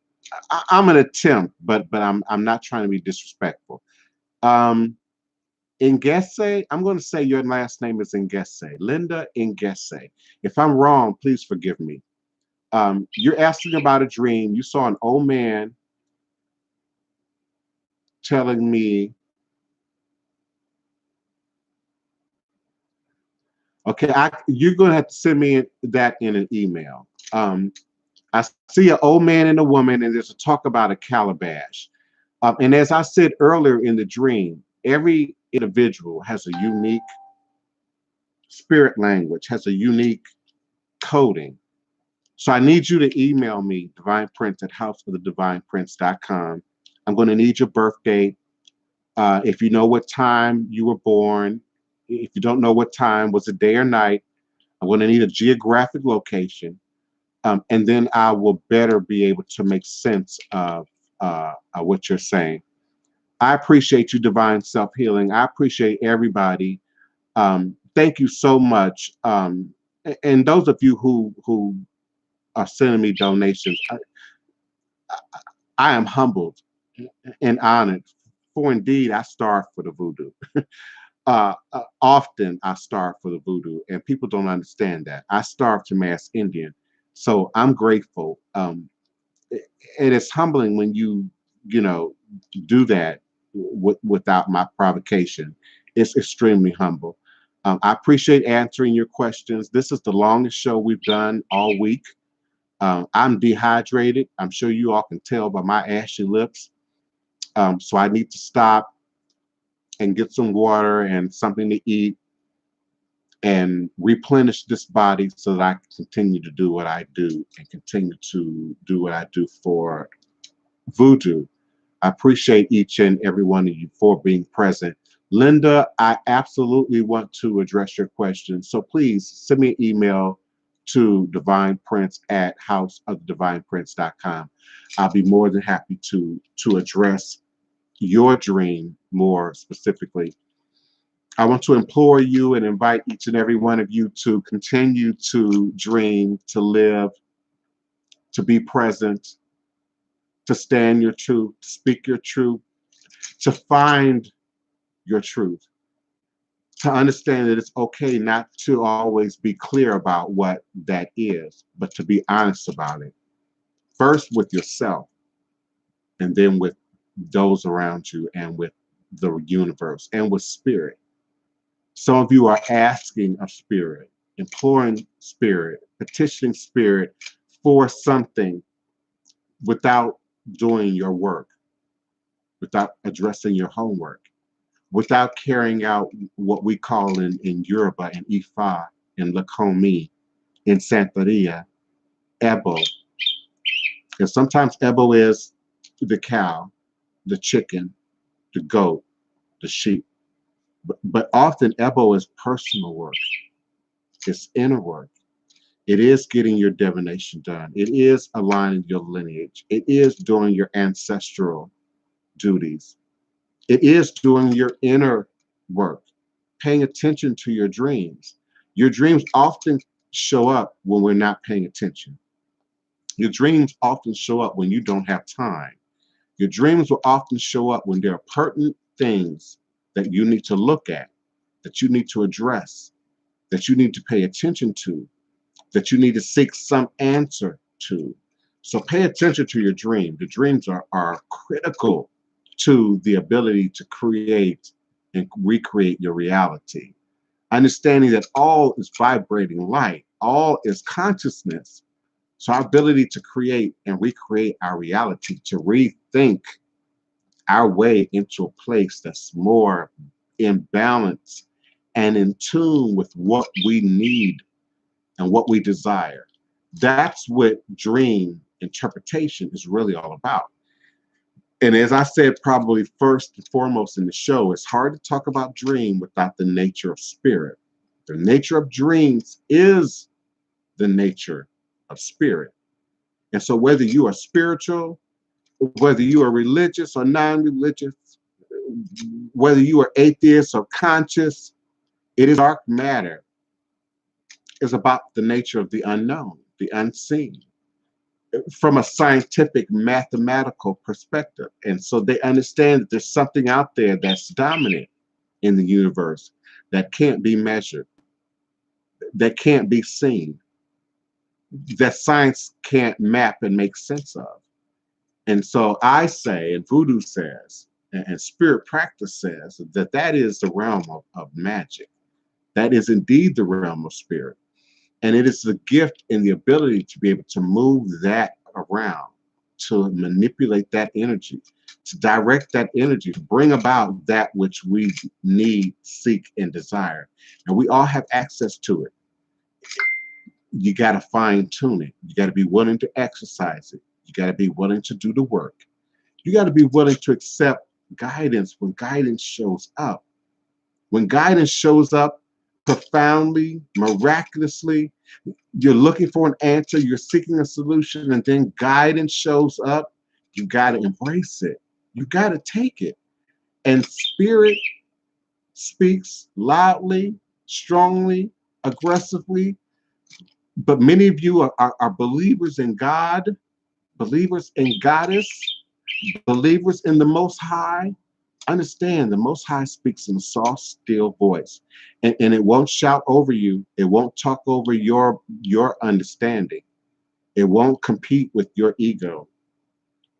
an attempt, but I'm not trying to be disrespectful. Um, Ingese, I'm going to say your last name is Ingese, Linda Ingese. If I'm wrong, please forgive me. You're asking about a dream. You saw an old man telling me, okay, you're going to have to send me that in an email. I see an old man and a woman, and there's a talk about a calabash. And as I said earlier in the dream, every individual has a unique spirit language, has a unique coding. So I need you to email me, DivinePrince at houseofthedivineprince.com. I'm going to need your birth date. If you know what time you were born, if you don't know what time, was it day or night, I'm going to need a geographic location. And then I will better be able to make sense of what you're saying. I appreciate you, Divine Self Healing. I appreciate everybody. Thank you so much. And those of you who are sending me donations, I am humbled and honored. For indeed, I starve for the voodoo. Often I starve for the voodoo, and people don't understand that. I starve to mass Indian. So I'm grateful. It is humbling when you know, do that without my provocation. It's extremely humble. I appreciate answering your questions. This is the longest show we've done all week. I'm dehydrated. I'm sure you all can tell by my ashy lips. So I need to stop and get some water and something to eat and replenish this body so that I can continue to do what I do and continue to do what I do for Voodoo. I appreciate each and every one of you for being present. Linda, I absolutely want to address your questions. So please send me an email to DivinePrince at houseofthedivineprince.com. I'll be more than happy to address your dream more specifically. I want to implore you and invite each and every one of you to continue to dream, to live, to be present, to stand your truth, to speak your truth, to find your truth, to understand that it's okay not to always be clear about what that is, but to be honest about it. First with yourself, and then with those around you, and with the universe, and with spirit. Some of you are asking of spirit, imploring spirit, petitioning spirit for something without doing your work, without addressing your homework, without carrying out what we call in Yoruba, in Ifa, in Lakomi, in Santeria, Ebo. And sometimes Ebo is the cow, the chicken, the goat, the sheep. But often Ebo is personal work. It's inner work. It is getting your divination done. It is aligning your lineage. It is doing your ancestral duties. It is doing your inner work, paying attention to your dreams. Your dreams often show up when we're not paying attention. Your dreams often show up when you don't have time. Your dreams will often show up when there are pertinent things that you need to look at. that you need to address, that you need to pay attention to, that you need to seek some answer to. So pay attention to your dream. The dreams are critical to the ability to create and recreate your reality. Understanding that all is vibrating light, all is consciousness. So our ability to create and recreate our reality, to rethink our way into a place that's more in balance and in tune with what we need and what we desire. That's what dream interpretation is really all about. And as I said, probably first and foremost in the show, it's hard to talk about dream without the nature of spirit. The nature of dreams is the nature of spirit. And so whether you are spiritual, whether you are religious or non-religious, whether you are atheist or conscious, it is dark matter. It's about the nature of the unknown, the unseen, from a scientific, mathematical perspective. And so they understand that there's something out there that's dominant in the universe that can't be measured, that can't be seen, that science can't map and make sense of. And so I say, and Voodoo says, and spirit practice says that that is the realm of magic. That is indeed the realm of spirit. And it is the gift and the ability to be able to move that around, to manipulate that energy, to direct that energy, to bring about that which we need, seek, and desire. And we all have access to it. You got to fine tune it. You got to be willing to exercise it. You got to be willing to do the work. You got to be willing to accept guidance when guidance shows up. When guidance shows up profoundly, miraculously, you're looking for an answer, you're seeking a solution, and then guidance shows up, you got to embrace it. You got to take it. And spirit speaks loudly, strongly, aggressively. But many of you are believers in God, believers in Goddess, believers in the Most High. Understand the Most High speaks in a soft, still voice, and it won't shout over you. It won't talk over your understanding. It won't compete with your ego.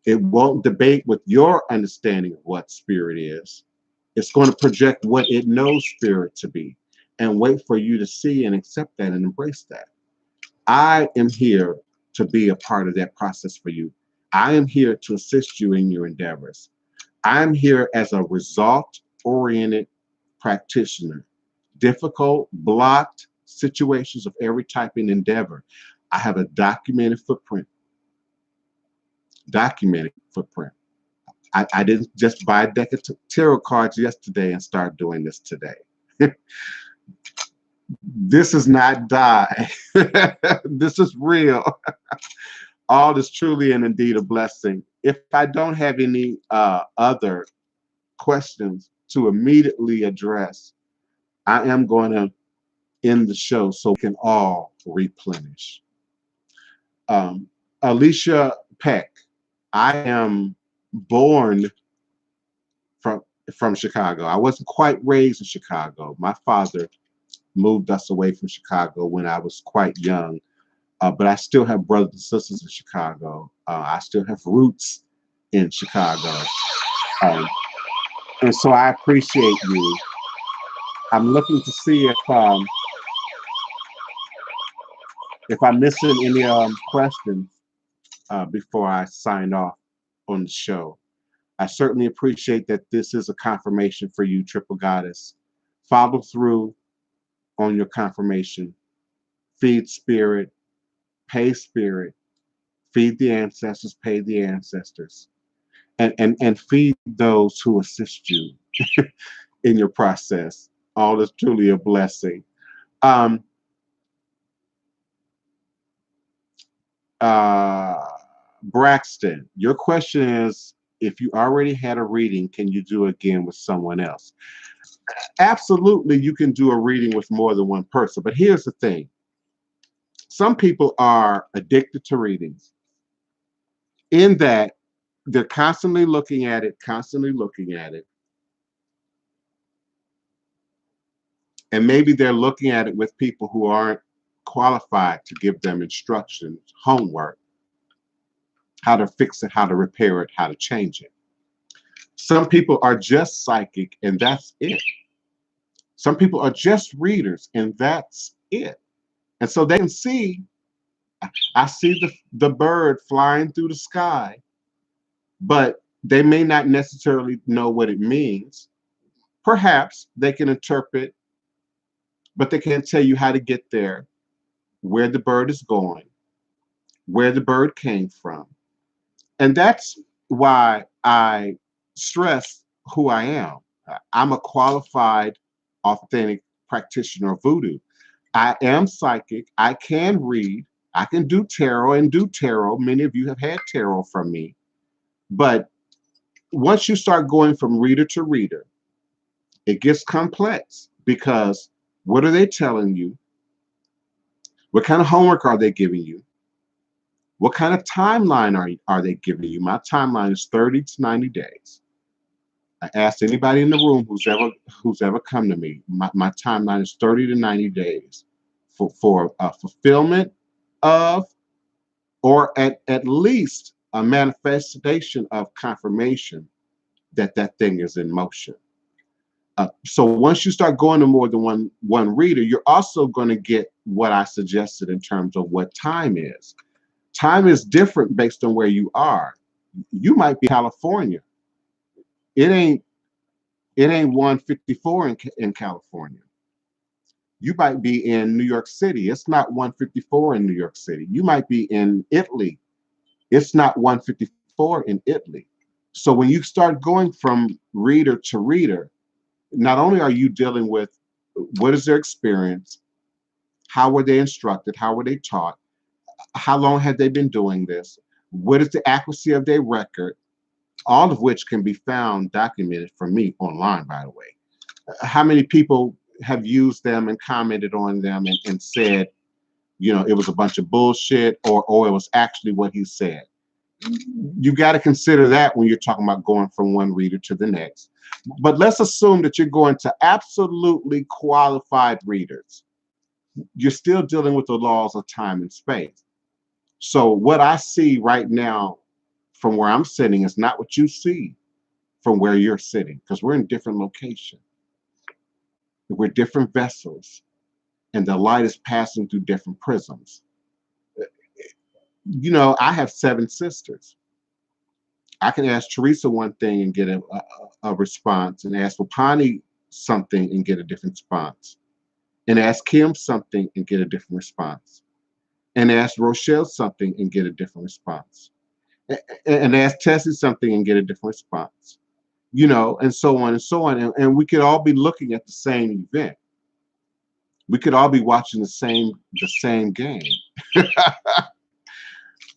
It won't debate with your understanding of what spirit is. It's going to project what it knows spirit to be and wait for you to see and accept that and embrace that. I am here to be a part of that process for you. I am here to assist you in your endeavors. I'm here as a result-oriented practitioner. Difficult, blocked situations of every type and endeavor. I have a documented footprint. Documented footprint. I didn't just buy a deck of tarot cards yesterday and start doing this today. This is not die. This is real. All is truly and indeed a blessing. If I don't have any other questions to immediately address, I am going to end the show so we can all replenish. Alicia Peck, I am born from Chicago. I wasn't quite raised in Chicago. My father moved us away from Chicago when I was quite young, but I still have brothers and sisters in Chicago. I still have roots in Chicago. And so I appreciate you. I'm looking to see if I'm missing any questions before I sign off on the show. I certainly appreciate that this is a confirmation for you, Triple Goddess. Follow through on your confirmation. Feed spirit, pay spirit, feed the ancestors, pay the ancestors, and feed those who assist you in your process. All is truly a blessing. Braxton, your question is, if you already had a reading, can you do again with someone else? Absolutely, you can do a reading with more than one person. But here's the thing. Some people are addicted to readings in that they're constantly looking at it, constantly looking at it. And maybe they're looking at it with people who aren't qualified to give them instructions, homework, how to fix it, how to repair it, how to change it. Some people are just psychic and that's it. Some people are just readers and that's it. And so they can see, I see the bird flying through the sky, but they may not necessarily know what it means. Perhaps they can interpret, but they can't tell you how to get there, where the bird is going, where the bird came from. And that's why I stress who I am. I'm a qualified, authentic practitioner of voodoo. I am psychic. I can read. I can do tarot and do tarot. Many of you have had tarot from me. But once you start going from reader to reader, it gets complex because what are they telling you? What kind of homework are they giving you? What kind of timeline are they giving you? My timeline is 30 to 90 days. I asked anybody in the room who's ever come to me, my timeline is 30 to 90 days for fulfillment of, or at least a manifestation of confirmation that that thing is in motion. So once you start going to more than one reader, you're also going to get what I suggested in terms of what time is. Time is different based on where you are. You might be California. It ain't 1:54 in California. You might be in New York City. It's not 1:54 in New York City. You might be in Italy. It's not 1:54 in Italy. So when you start going from reader to reader, not only are you dealing with what is their experience, how were they instructed, how were they taught, how long had they been doing this, what is the accuracy of their record, all of which can be found documented for me online, by the way. How many people have used them and commented on them and said, you know, it was a bunch of bullshit or it was actually what he said. You got to consider that when you're talking about going from one reader to the next. But let's assume that you're going to absolutely qualified readers. You're still dealing with the laws of time and space. So what I see right now from where I'm sitting is not what you see from where you're sitting, because we're in different locations. We're different vessels, and the light is passing through different prisms. You know, I have 7 sisters. I can ask Teresa one thing and get a response, and ask Wapani something and get a different response, and ask Kim something and get a different response, and ask Rochelle something and get a different response, and ask Tessie something and get a different response, you know, and so on and so on. And we could all be looking at the same event. We could all be watching the same game.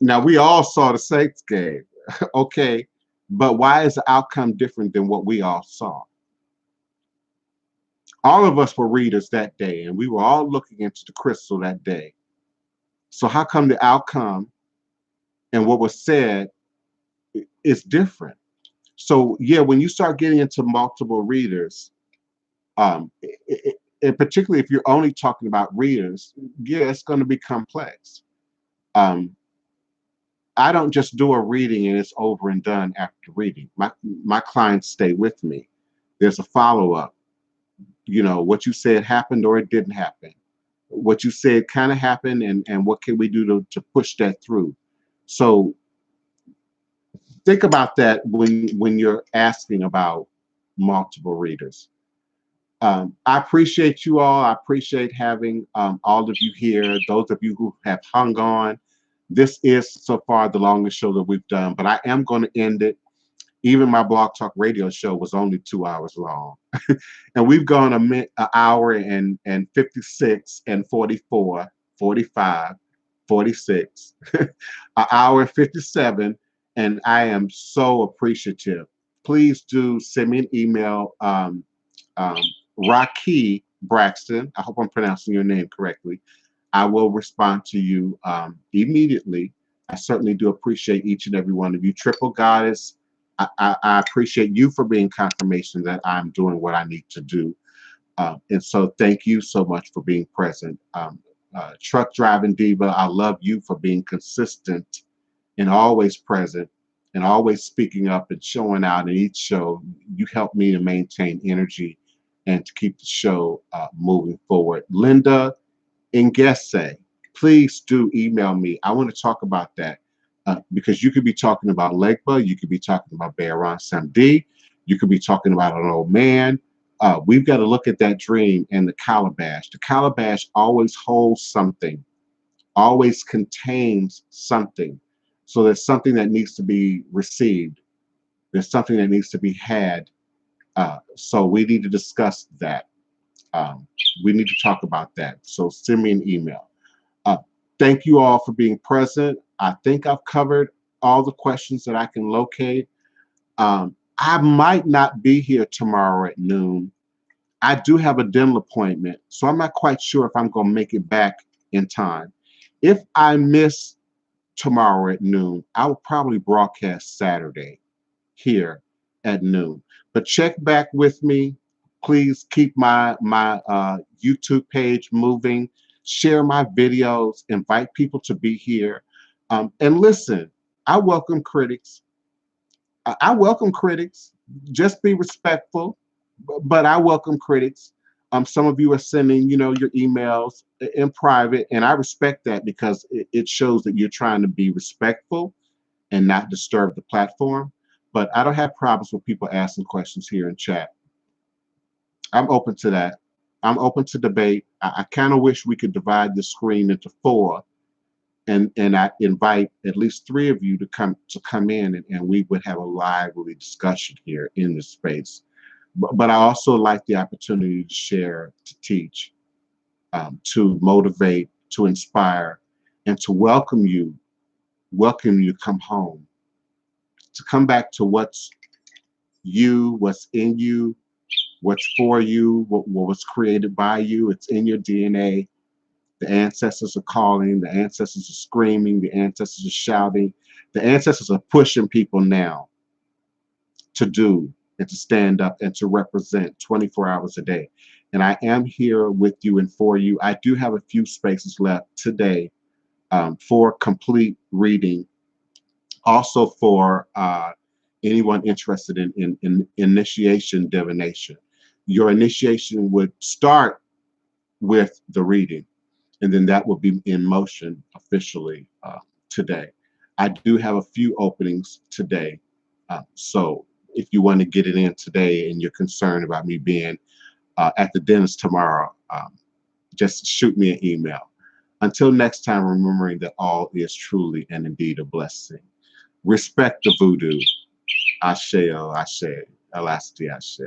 Now, we all saw the Saints game, okay, but why is the outcome different than what we all saw? All of us were readers that day, and we were all looking into the crystal that day. So how come the outcome and what was said is different? So yeah, when you start getting into multiple readers, and particularly if you're only talking about readers, yeah, it's going to be complex. I don't just do a reading and it's over and done after reading. My clients stay with me. There's a follow-up. You know, what you said happened or it didn't happen. What you said kind of happened, and what can we do to push that through? So think about that when you're asking about multiple readers. I appreciate you all. I appreciate having all of you here. Those of you who have hung on. This is so far the longest show that we've done, but I am going to end it. Even my Blog Talk Radio show was only 2 hours long. And we've gone an hour and 56 and 44, 45, 46, an hour and 57. And I am so appreciative. Please do send me an email, Rocky Braxton. I hope I'm pronouncing your name correctly. I will respond to you immediately. I certainly do appreciate each and every one of you. Triple Goddess, I appreciate you for being confirmation that I'm doing what I need to do. And so thank you so much for being present. Truck driving diva, I love you for being consistent and always present and always speaking up and showing out in each show. You help me to maintain energy and to keep the show moving forward. Linda Ngese, please do email me. I want to talk about that because you could be talking about Legba, you could be talking about Bayron Samdi, you could be talking about an old man. We've got to look at that dream and the calabash. The calabash always holds something, always contains something. So there's something that needs to be received. There's something that needs to be had. So we need to discuss that. Um, we need to talk about that. So send me an email. Uh, thank you all for being present. I think I've covered all the questions that I can locate. I might not be here tomorrow at noon. I do have a dental appointment, so I'm not quite sure if I'm going to make it back in time. If I miss tomorrow at noon, I will probably broadcast Saturday here at noon. But check back with me. Please keep my YouTube page moving. Share my videos. Invite people to be here. And listen, I welcome critics. I welcome critics. Just be respectful, but I welcome critics. Some of you are sending, your emails in private, and I respect that because it shows that you're trying to be respectful and not disturb the platform. But I don't have problems with people asking questions here in chat. I'm open to that. I'm open to debate. I kind of wish we could divide the screen into four, and I invite at least three of you to come in, and we would have a lively discussion here in this space. But I also like the opportunity to share, to teach, to motivate, to inspire, and to welcome you to come home, to come back to what's you, what's in you, what's for you, what was created by you. It's in your DNA. The ancestors are calling, the ancestors are screaming, the ancestors are shouting, the ancestors are pushing people now to do and to stand up and to represent 24 hours a day. And I am here with you and for you. I do have a few spaces left today for complete reading. Also for anyone interested in initiation divination. Your initiation would start with the reading, and then that will be in motion officially today. I do have a few openings today. So if you want to get it in today and you're concerned about me being at the dentist tomorrow, just shoot me an email. Until next time, remembering that all is truly and indeed a blessing. Respect the voodoo. Ashe, Ashe, Elasti, Ashe.